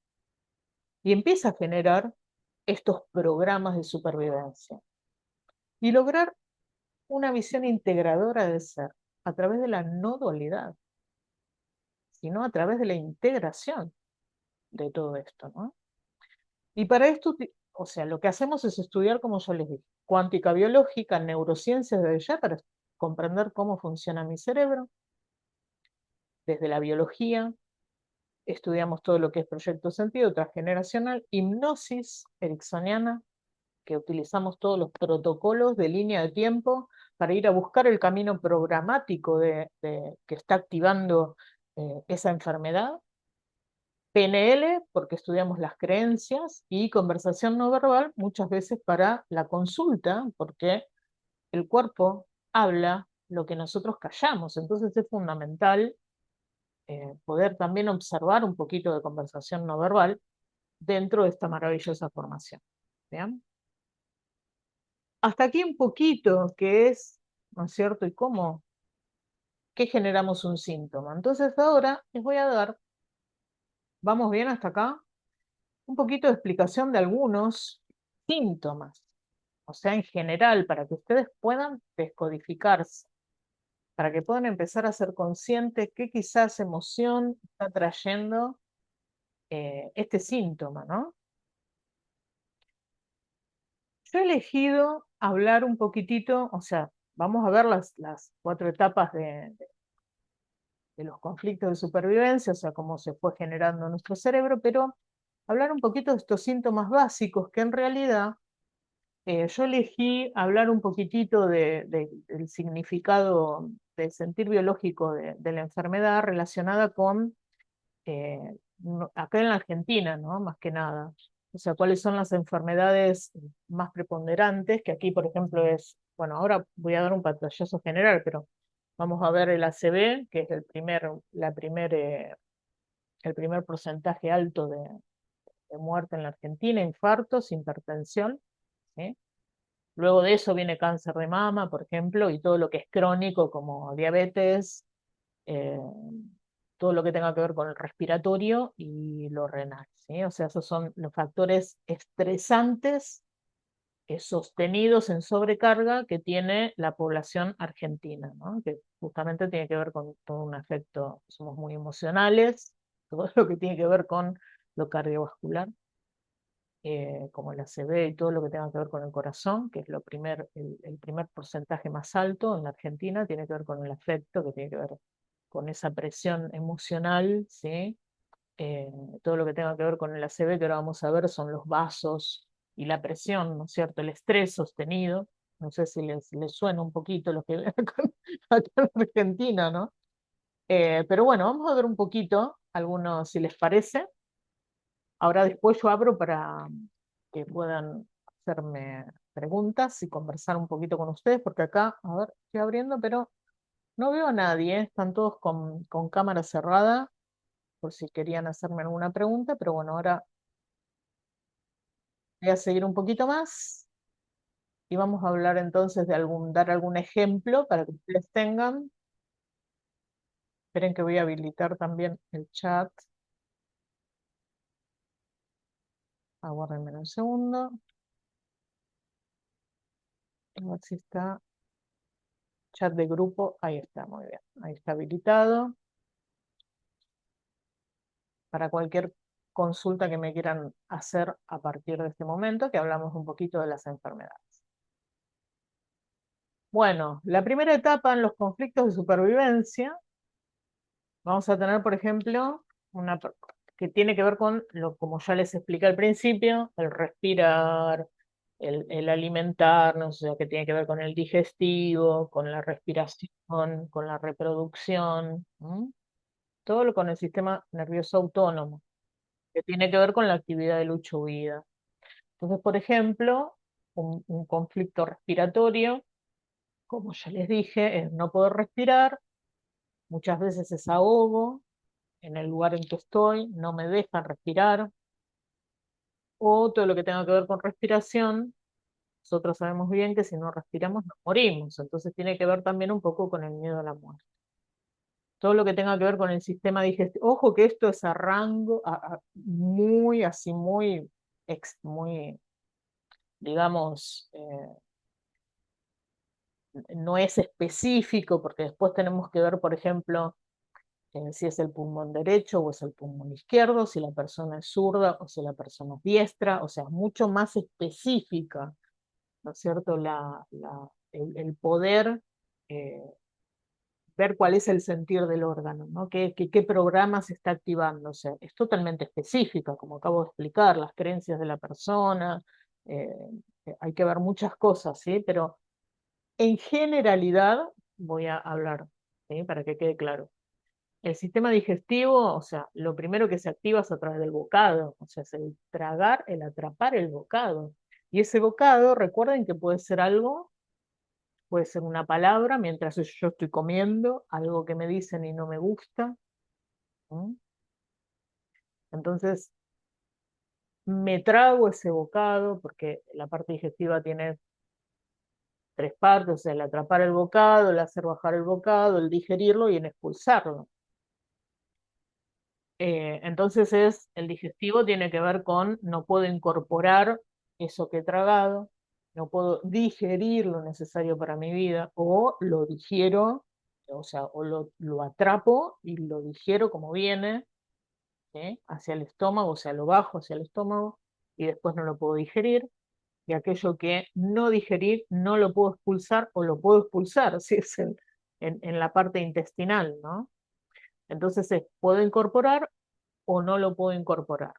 Y empieza a generar estos programas de supervivencia. Y lograr una visión integradora del ser a través de la no dualidad, sino a través de la integración de todo esto, ¿no? Y para esto, o sea, lo que hacemos es estudiar, como yo les dije, cuántica biológica, neurociencias desde ya para comprender cómo funciona mi cerebro. Desde la biología, estudiamos todo lo que es proyecto sentido, transgeneracional, hipnosis ericksoniana, que utilizamos todos los protocolos de línea de tiempo para ir a buscar el camino programático que está activando esa enfermedad. PNL, porque estudiamos las creencias, y conversación no verbal, muchas veces para la consulta, porque el cuerpo habla lo que nosotros callamos. Entonces es fundamental poder también observar un poquito de conversación no verbal dentro de esta maravillosa formación. ¿Bien? Hasta aquí un poquito qué es, ¿no es cierto? Y cómo, qué generamos un síntoma. Entonces ahora les voy a dar, ¿vamos bien hasta acá? Un poquito de explicación de algunos síntomas, o sea, en general, para que ustedes puedan descodificarse. para que puedan empezar a ser conscientes qué quizás emoción está trayendo este síntoma, ¿no? Yo he elegido hablar un poquitito, o sea, vamos a ver las 4 etapas de los conflictos de supervivencia, o sea, cómo se fue generando nuestro cerebro, pero hablar un poquito de estos síntomas básicos que en realidad yo elegí hablar un poquitito del significado del sentir biológico de la enfermedad relacionada con acá en la Argentina, ¿no? Más que nada. O sea, cuáles son las enfermedades más preponderantes, que aquí, por ejemplo, es, bueno, ahora voy a dar un pantallazo general, pero vamos a ver el ACV, que es el primer porcentaje alto de muerte en la Argentina, infartos, hipertensión, ¿sí? Luego de eso viene cáncer de mama, por ejemplo, y todo lo que es crónico, como diabetes, eh, todo lo que tenga que ver con el respiratorio y lo renal, ¿sí? O sea, esos son los factores estresantes sostenidos en sobrecarga que tiene la población argentina, ¿no? Que justamente tiene que ver con todo un efecto, somos muy emocionales, todo lo que tiene que ver con lo cardiovascular, como el ACV y todo lo que tenga que ver con el corazón, que es el primer porcentaje más alto en la Argentina, tiene que ver con el afecto, que tiene que ver con esa presión emocional, ¿sí? Eh, Todo lo que tenga que ver con el ACV, que ahora vamos a ver, son los vasos y la presión, ¿no es cierto? El estrés sostenido. No sé si les suena un poquito lo que acá en Argentina, ¿no? Pero bueno, vamos a ver un poquito, algunos, si les parece. Ahora después yo abro para que puedan hacerme preguntas y conversar un poquito con ustedes, porque acá, a ver, estoy abriendo, pero no veo a nadie, ¿eh? Están todos con cámara cerrada, por si querían hacerme alguna pregunta, pero bueno, ahora voy a seguir un poquito más y vamos a hablar entonces dar algún ejemplo para que ustedes tengan. Esperen que voy a habilitar también el chat. Aguárdenme un segundo. A ver si está chat de grupo. Ahí está, muy bien. Ahí está habilitado. Para cualquier consulta que me quieran hacer a partir de este momento, que hablamos un poquito de las enfermedades. Bueno, la primera etapa en los conflictos de supervivencia, vamos a tener, por ejemplo, que tiene que ver con como ya les expliqué al principio, el respirar, el alimentarnos, o sea, que tiene que ver con el digestivo, con la respiración, con la reproducción, ¿m? Todo lo con el sistema nervioso autónomo, que tiene que ver con la actividad de lucha-huida. Entonces, por ejemplo, un conflicto respiratorio, como ya les dije, es no poder respirar, muchas veces es ahogo en el lugar en que estoy, no me dejan respirar, o todo lo que tenga que ver con respiración, nosotros sabemos bien que si no respiramos nos morimos, entonces tiene que ver también un poco con el miedo a la muerte. Todo lo que tenga que ver con el sistema digestivo, ojo que esto es a rango, muy así, muy, digamos, no es específico, porque después tenemos que ver, por ejemplo, si es el pulmón derecho o es el pulmón izquierdo, si la persona es zurda o si la persona es diestra, o sea, es mucho más específica, ¿no es cierto? El poder eh, ver cuál es el sentir del órgano, ¿no? ¿Qué programa se está activando? O sea, es totalmente específica, como acabo de explicar, las creencias de la persona, eh, hay que ver muchas cosas, ¿sí? Pero en generalidad voy a hablar, ¿sí? Para que quede claro. El sistema digestivo, o sea, lo primero que se activa es a través del bocado, o sea, es el tragar, el atrapar el bocado. Y ese bocado, recuerden que puede ser algo, puede ser una palabra mientras yo estoy comiendo, algo que me dicen y no me gusta. ¿M? Entonces, me trago ese bocado porque la parte digestiva tiene 3 partes, o sea, el atrapar el bocado, el hacer bajar el bocado, el digerirlo y el expulsarlo. Entonces el digestivo tiene que ver con no puedo incorporar eso que he tragado, no puedo digerir lo necesario para mi vida o lo digiero o sea, o lo atrapo y lo digiero como viene, ¿sí? Hacia el estómago, o sea, lo bajo hacia el estómago y después no lo puedo digerir. Y aquello que no digerí no lo puedo expulsar o lo puedo expulsar, si es en la parte intestinal, ¿no? Entonces puedo incorporar o no lo puedo incorporar.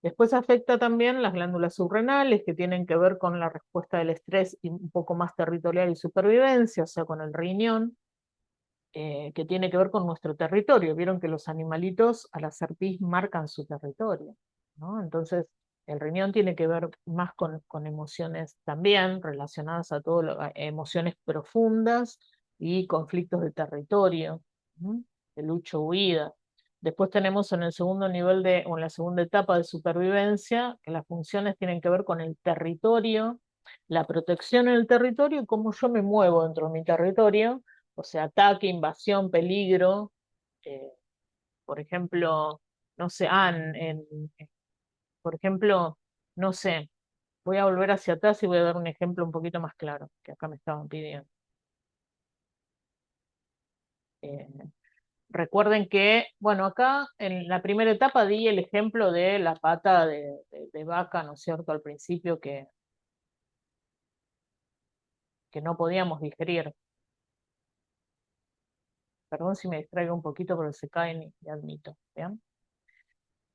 Después afecta también las glándulas subrenales, que tienen que ver con la respuesta del estrés y un poco más territorial y supervivencia, o sea, con el riñón, que tiene que ver con nuestro territorio. Vieron que los animalitos al hacer pis marcan su territorio, ¿no? Entonces, el riñón tiene que ver más con emociones también relacionadas a todo a emociones profundas y conflictos de territorio, ¿no? De lucha o huida. Después tenemos en el segundo nivel o en la segunda etapa de supervivencia, que las funciones tienen que ver con el territorio, la protección en el territorio y cómo yo me muevo dentro de mi territorio, o sea, ataque, invasión, peligro, eh, por ejemplo, no sé, por ejemplo, no sé, voy a volver hacia atrás y voy a dar un ejemplo un poquito más claro, que acá me estaban pidiendo. Eh, Recuerden que, bueno, acá en la primera etapa di el ejemplo de la pata de vaca, ¿no es cierto?, al principio que no podíamos digerir. Perdón si me distraigo un poquito, pero se caen y admito. ¿Bien?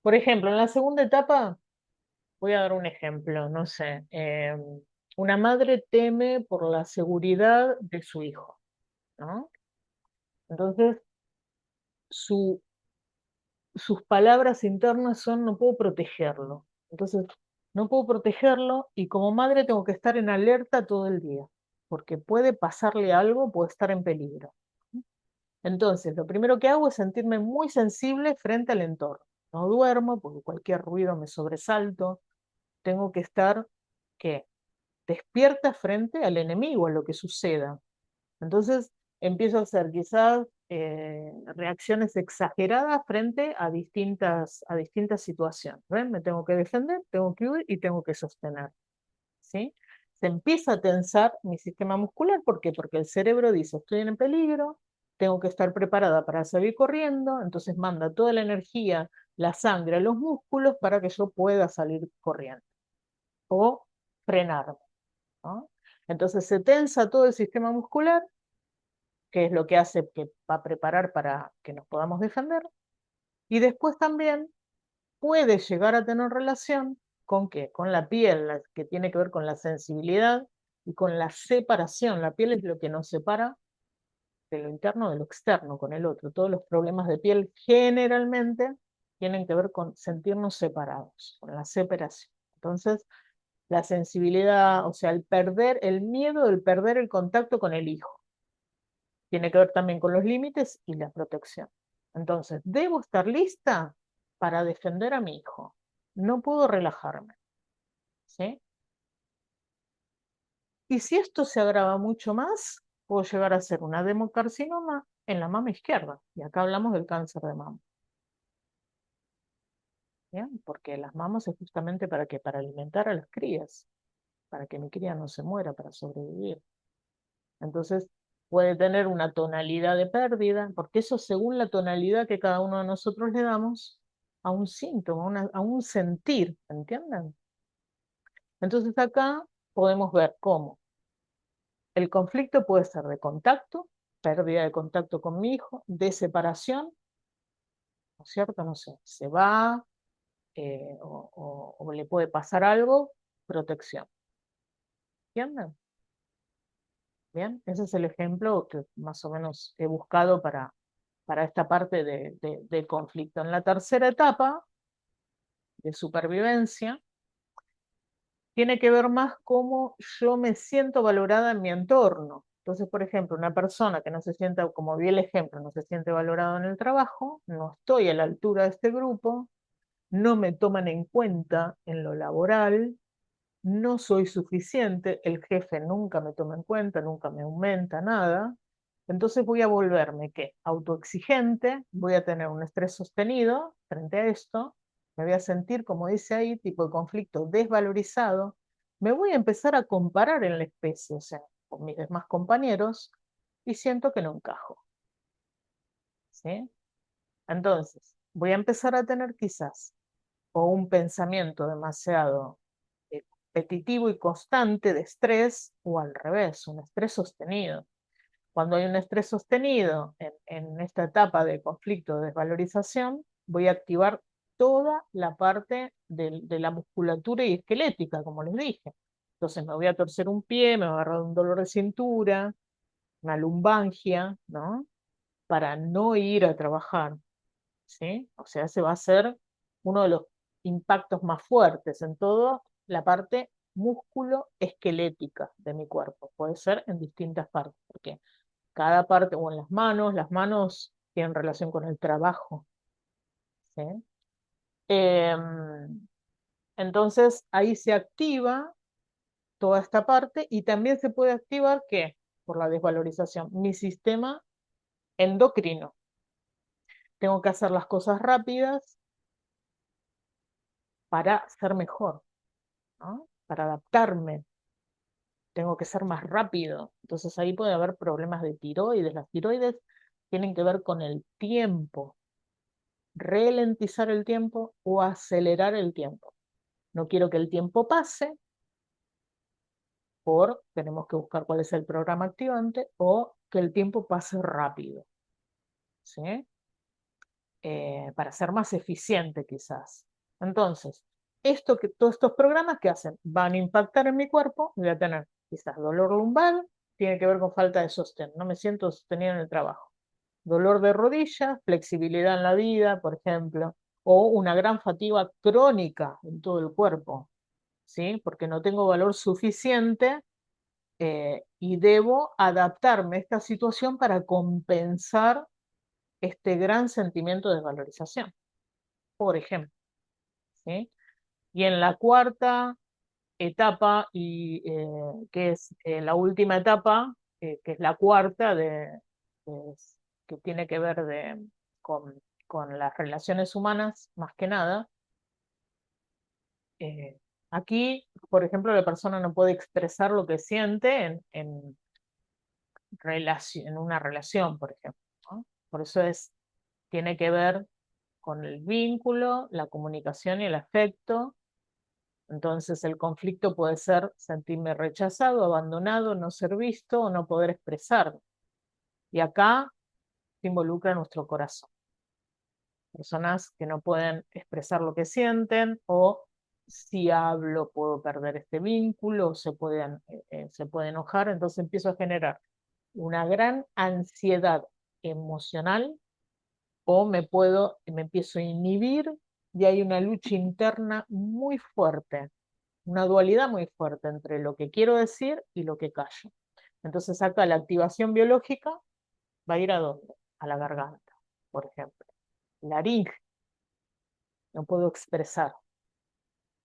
Por ejemplo, en la segunda etapa, voy a dar un ejemplo, no sé, una madre teme por la seguridad de su hijo, ¿no? Entonces, su, sus palabras internas son, no puedo protegerlo. Entonces, no puedo protegerlo y como madre tengo que estar en alerta todo el día, porque puede pasarle algo, puede estar en peligro. Entonces, lo primero que hago es sentirme muy sensible frente al entorno. No duermo porque cualquier ruido me sobresalto. Tengo que estar, ¿qué? Despierta frente al enemigo, a lo que suceda. Entonces empiezo a hacer quizás reacciones exageradas frente a distintas situaciones. ¿Ven? Me tengo que defender, tengo que huir y tengo que sostener. ¿Sí? Se empieza a tensar mi sistema muscular. ¿Por qué? Porque el cerebro dice, estoy en peligro, tengo que estar preparada para salir corriendo, entonces manda toda la energía, la sangre a los músculos para que yo pueda salir corriendo o frenarme, ¿no? Entonces se tensa todo el sistema muscular, que es lo que hace que va a preparar para que nos podamos defender, y después también puede llegar a tener relación con qué, con la piel, que tiene que ver con la sensibilidad y con la separación. La piel es lo que nos separa de lo interno de lo externo con el otro. Todos los problemas de piel generalmente tienen que ver con sentirnos separados, con la separación. Entonces, la sensibilidad, o sea, el miedo del perder el contacto con el hijo. Tiene que ver también con los límites y la protección. Entonces, debo estar lista para defender a mi hijo. No puedo relajarme, ¿sí? Y si esto se agrava mucho más, puedo llegar a ser una adenocarcinoma en la mama izquierda. Y acá hablamos del cáncer de mama. ¿Bien? Porque las mamas es justamente para qué, para alimentar a las crías, para que mi cría no se muera, para sobrevivir. Entonces, puede tener una tonalidad de pérdida, porque eso según la tonalidad que cada uno de nosotros le damos a un síntoma, a un sentir, ¿entienden? Entonces acá podemos ver cómo el conflicto puede ser de contacto, pérdida de contacto con mi hijo, de separación, ¿no es cierto? No sé, se va o le puede pasar algo, protección. ¿Entienden? Bien, ese es el ejemplo que más o menos he buscado para esta parte del conflicto. En la tercera etapa de supervivencia, tiene que ver más cómo yo me siento valorada en mi entorno. Entonces, por ejemplo, una persona que no se sienta, como vi el ejemplo, no se siente valorado en el trabajo, no estoy a la altura de este grupo, no me toman en cuenta en lo laboral, no soy suficiente, el jefe nunca me toma en cuenta, nunca me aumenta nada. Entonces voy a volverme, ¿qué? Autoexigente, voy a tener un estrés sostenido frente a esto, me voy a sentir, como dice ahí, tipo de conflicto desvalorizado, me voy a empezar a comparar en la especie, o sea, con mis demás compañeros, y siento que no encajo. ¿Sí? Entonces, voy a empezar a tener quizás o un pensamiento demasiado repetitivo y constante de estrés, o al revés, un estrés sostenido. Cuando hay un estrés sostenido en esta etapa de conflicto de desvalorización, voy a activar toda la parte de la musculatura y esquelética, como les dije. Entonces me voy a torcer un pie, me va a agarrar un dolor de cintura, una lumbalgia, ¿no? Para no ir a trabajar, ¿sí? O sea, ese va a ser uno de los impactos más fuertes en toda la parte músculo-esquelética de mi cuerpo. Puede ser en distintas partes, porque cada parte, o en las manos tienen relación con el trabajo, ¿sí? Entonces ahí se activa toda esta parte y también se puede activar, ¿qué? Por la desvalorización, mi sistema endocrino. Tengo que hacer las cosas rápidas para ser mejor, ¿no? Para adaptarme. Tengo que ser más rápido. Entonces ahí puede haber problemas de tiroides. Las tiroides tienen que ver con el tiempo, ralentizar el tiempo o acelerar el tiempo. No quiero que el tiempo pase, tenemos que buscar cuál es el programa activante, o que el tiempo pase rápido, ¿sí? Para ser más eficiente quizás. Entonces, todos estos programas que hacen van a impactar en mi cuerpo, voy a tener quizás dolor lumbar, tiene que ver con falta de sostén, no me siento sostenido en el trabajo. Dolor de rodillas, flexibilidad en la vida, por ejemplo, o una gran fatiga crónica en todo el cuerpo, ¿sí? Porque no tengo valor suficiente y debo adaptarme a esta situación para compensar este gran sentimiento de desvalorización, por ejemplo, ¿sí? Y en la cuarta etapa, que es la última etapa, que es la cuarta, que tiene que ver con, con las relaciones humanas, más que nada, eh, aquí, por ejemplo, la persona no puede expresar lo que siente en una relación, por ejemplo, ¿no? Por eso tiene que ver con el vínculo, la comunicación y el afecto. Entonces el conflicto puede ser sentirme rechazado, abandonado, no ser visto o no poder expresarme. Y acá se involucra nuestro corazón. Personas que no pueden expresar lo que sienten, o si hablo puedo perder este vínculo, se puede enojar, entonces empiezo a generar una gran ansiedad emocional, o me empiezo a inhibir, y hay una lucha interna muy fuerte, una dualidad muy fuerte entre lo que quiero decir y lo que callo. Entonces acá la activación biológica va a ir ¿a dónde? A la garganta, por ejemplo. Laringe, no puedo expresar.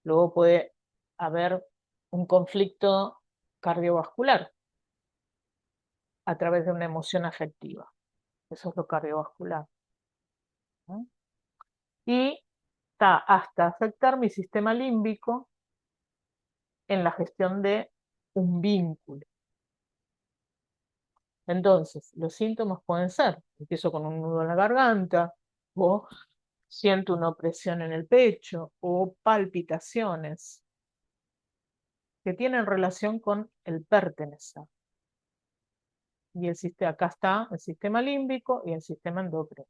Luego puede haber un conflicto cardiovascular a través de una emoción afectiva. Eso es lo cardiovascular, ¿no? Y está hasta afectar mi sistema límbico en la gestión de un vínculo. Entonces, los síntomas pueden ser, empiezo con un nudo en la garganta, o siento una opresión en el pecho, o palpitaciones que tienen relación con el pertenecer. Y acá está el sistema límbico y el sistema endocrino.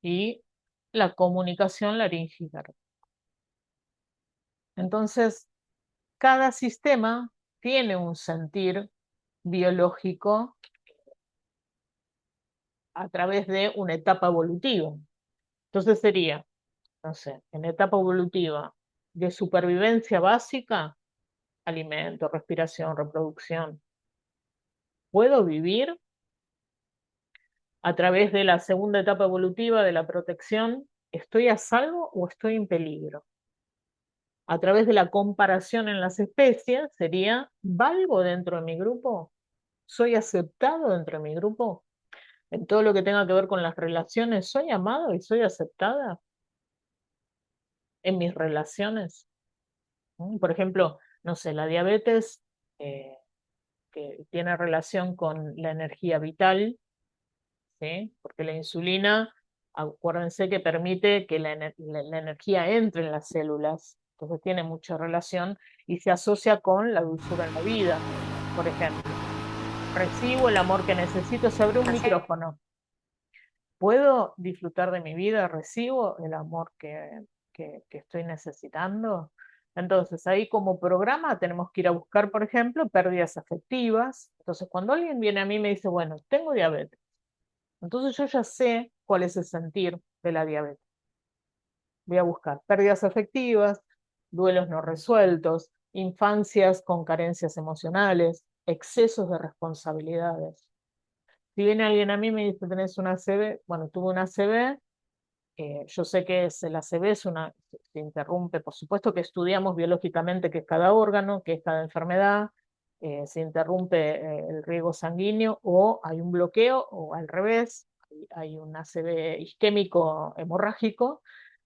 Y la comunicación laríngea. Entonces, cada sistema tiene un sentir biológico a través de una etapa evolutiva. Entonces sería, no sé, en etapa evolutiva de supervivencia básica, alimento, respiración, reproducción. ¿Puedo vivir? A través de la segunda etapa evolutiva de la protección, ¿estoy a salvo o estoy en peligro? A través de la comparación en las especies, sería, ¿valgo dentro de mi grupo? ¿Soy aceptado dentro de mi grupo? En todo lo que tenga que ver con las relaciones, ¿soy amado y soy aceptada en mis relaciones? Por ejemplo, no sé, la diabetes que tiene relación con la energía vital, ¿sí? Porque la insulina, acuérdense que permite que la energía entre en las células, entonces tiene mucha relación y se asocia con la dulzura en la vida, por ejemplo. Recibo el amor que necesito, se abre un micrófono. ¿Puedo disfrutar de mi vida? ¿Recibo el amor que estoy necesitando? Entonces, ahí como programa tenemos que ir a buscar, por ejemplo, pérdidas afectivas. Entonces, cuando alguien viene a mí y me dice, bueno, tengo diabetes, entonces yo ya sé cuál es el sentir de la diabetes. Voy a buscar pérdidas afectivas, duelos no resueltos, infancias con carencias emocionales, excesos de responsabilidades. Si viene alguien a mí y me dice, tenés una ACV, bueno, tuve una ACV, yo sé que es el ACV, se interrumpe, por supuesto que estudiamos biológicamente qué es cada órgano, qué es cada enfermedad, se interrumpe el riego sanguíneo o hay un bloqueo o al revés, hay un ACV isquémico hemorrágico,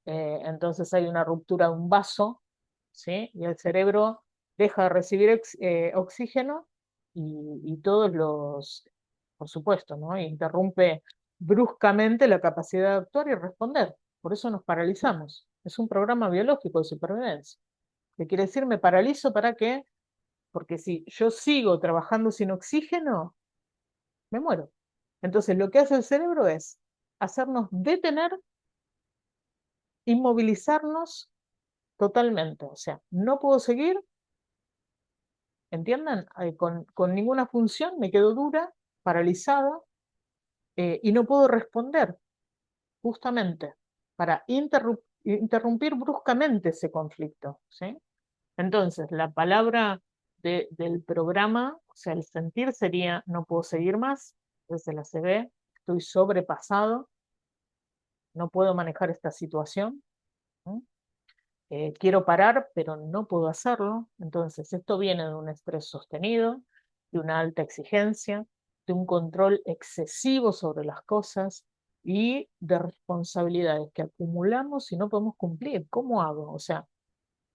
entonces hay una ruptura de un vaso, ¿sí? Y el cerebro deja de recibir oxígeno y todos por supuesto, ¿no? Interrumpe bruscamente la capacidad de actuar y responder. Por eso nos paralizamos. Es un programa biológico de supervivencia. ¿Qué quiere decir? Me paralizo para qué? Porque si yo sigo trabajando sin oxígeno, me muero. Entonces lo que hace el cerebro es hacernos detener, inmovilizarnos totalmente. O sea, no puedo seguir, ¿entienden? Con ninguna función, me quedo dura, paralizada, y no puedo responder justamente para interrumpir bruscamente ese conflicto, ¿sí? Entonces, la palabra del programa, o sea, el sentir sería no puedo seguir más, desde la CB, estoy sobrepasado, no puedo manejar esta situación, ¿sí? Quiero parar, pero no puedo hacerlo. Entonces, esto viene de un estrés sostenido, de una alta exigencia, de un control excesivo sobre las cosas y de responsabilidades que acumulamos y no podemos cumplir. ¿Cómo hago? O sea,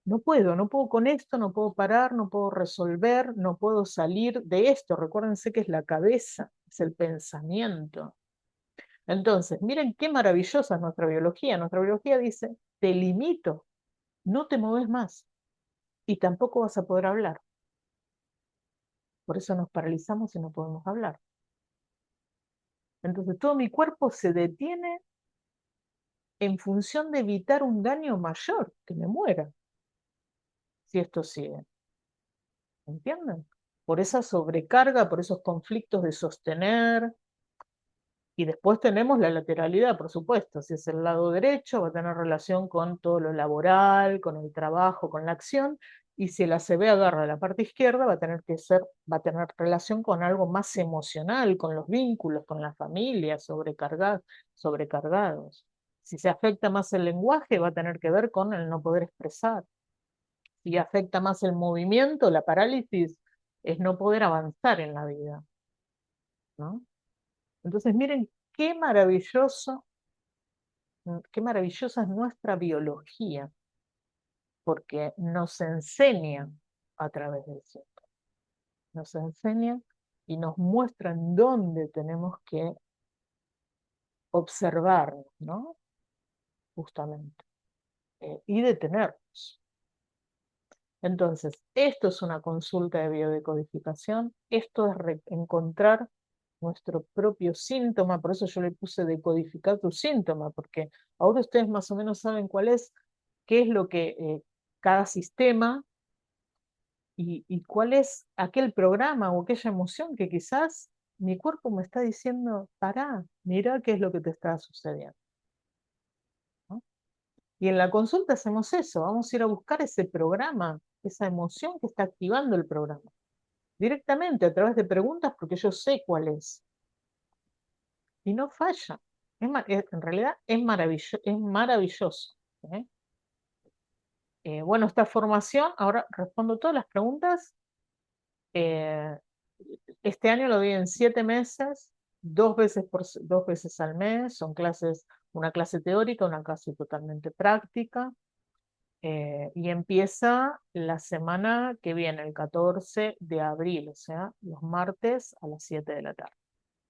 no puedo con esto, no puedo parar, no puedo resolver, no puedo salir de esto. Recuérdense que es la cabeza, es el pensamiento. Entonces, miren qué maravillosa es nuestra biología. Nuestra biología dice, te limito, no te mueves más y tampoco vas a poder hablar. Por eso nos paralizamos y no podemos hablar. Entonces, todo mi cuerpo se detiene en función de evitar un daño mayor, que me muera, si esto sigue. ¿Entienden? Por esa sobrecarga, por esos conflictos de sostener. Y después tenemos la lateralidad, por supuesto. Si es el lado derecho, va a tener relación con todo lo laboral, con el trabajo, con la acción. Y si el ACV agarra la parte izquierda, va a tener relación con algo más emocional, con los vínculos, con la familia, sobrecargados. Si se afecta más el lenguaje, va a tener que ver con el no poder expresar. Si afecta más el movimiento, la parálisis, es no poder avanzar en la vida, ¿no? Entonces, miren qué maravillosa es nuestra biología, porque nos enseña a través del cielo, nos enseña y nos muestra en dónde tenemos que observarnos, ¿no? Justamente, y detenernos. Entonces, esto es una consulta de biodecodificación, esto es encontrar nuestro propio síntoma, por eso yo le puse decodificar tu síntoma, porque ahora ustedes más o menos saben qué es lo que cada sistema y cuál es aquel programa o aquella emoción que quizás mi cuerpo me está diciendo, pará, mira qué es lo que te está sucediendo, ¿no? Y en la consulta hacemos eso, vamos a ir a buscar ese programa, esa emoción que está activando el programa, directamente a través de preguntas porque yo sé cuál es. Y no falla. En realidad es maravilloso. ¿Eh? Bueno, esta formación, ahora respondo todas las preguntas. Eh, este año lo doy en 7 meses, 2 veces al mes, son clases, una clase teórica, una clase totalmente práctica. Y empieza la semana que viene, el 14 de abril, o sea, los martes a las 7 de la tarde.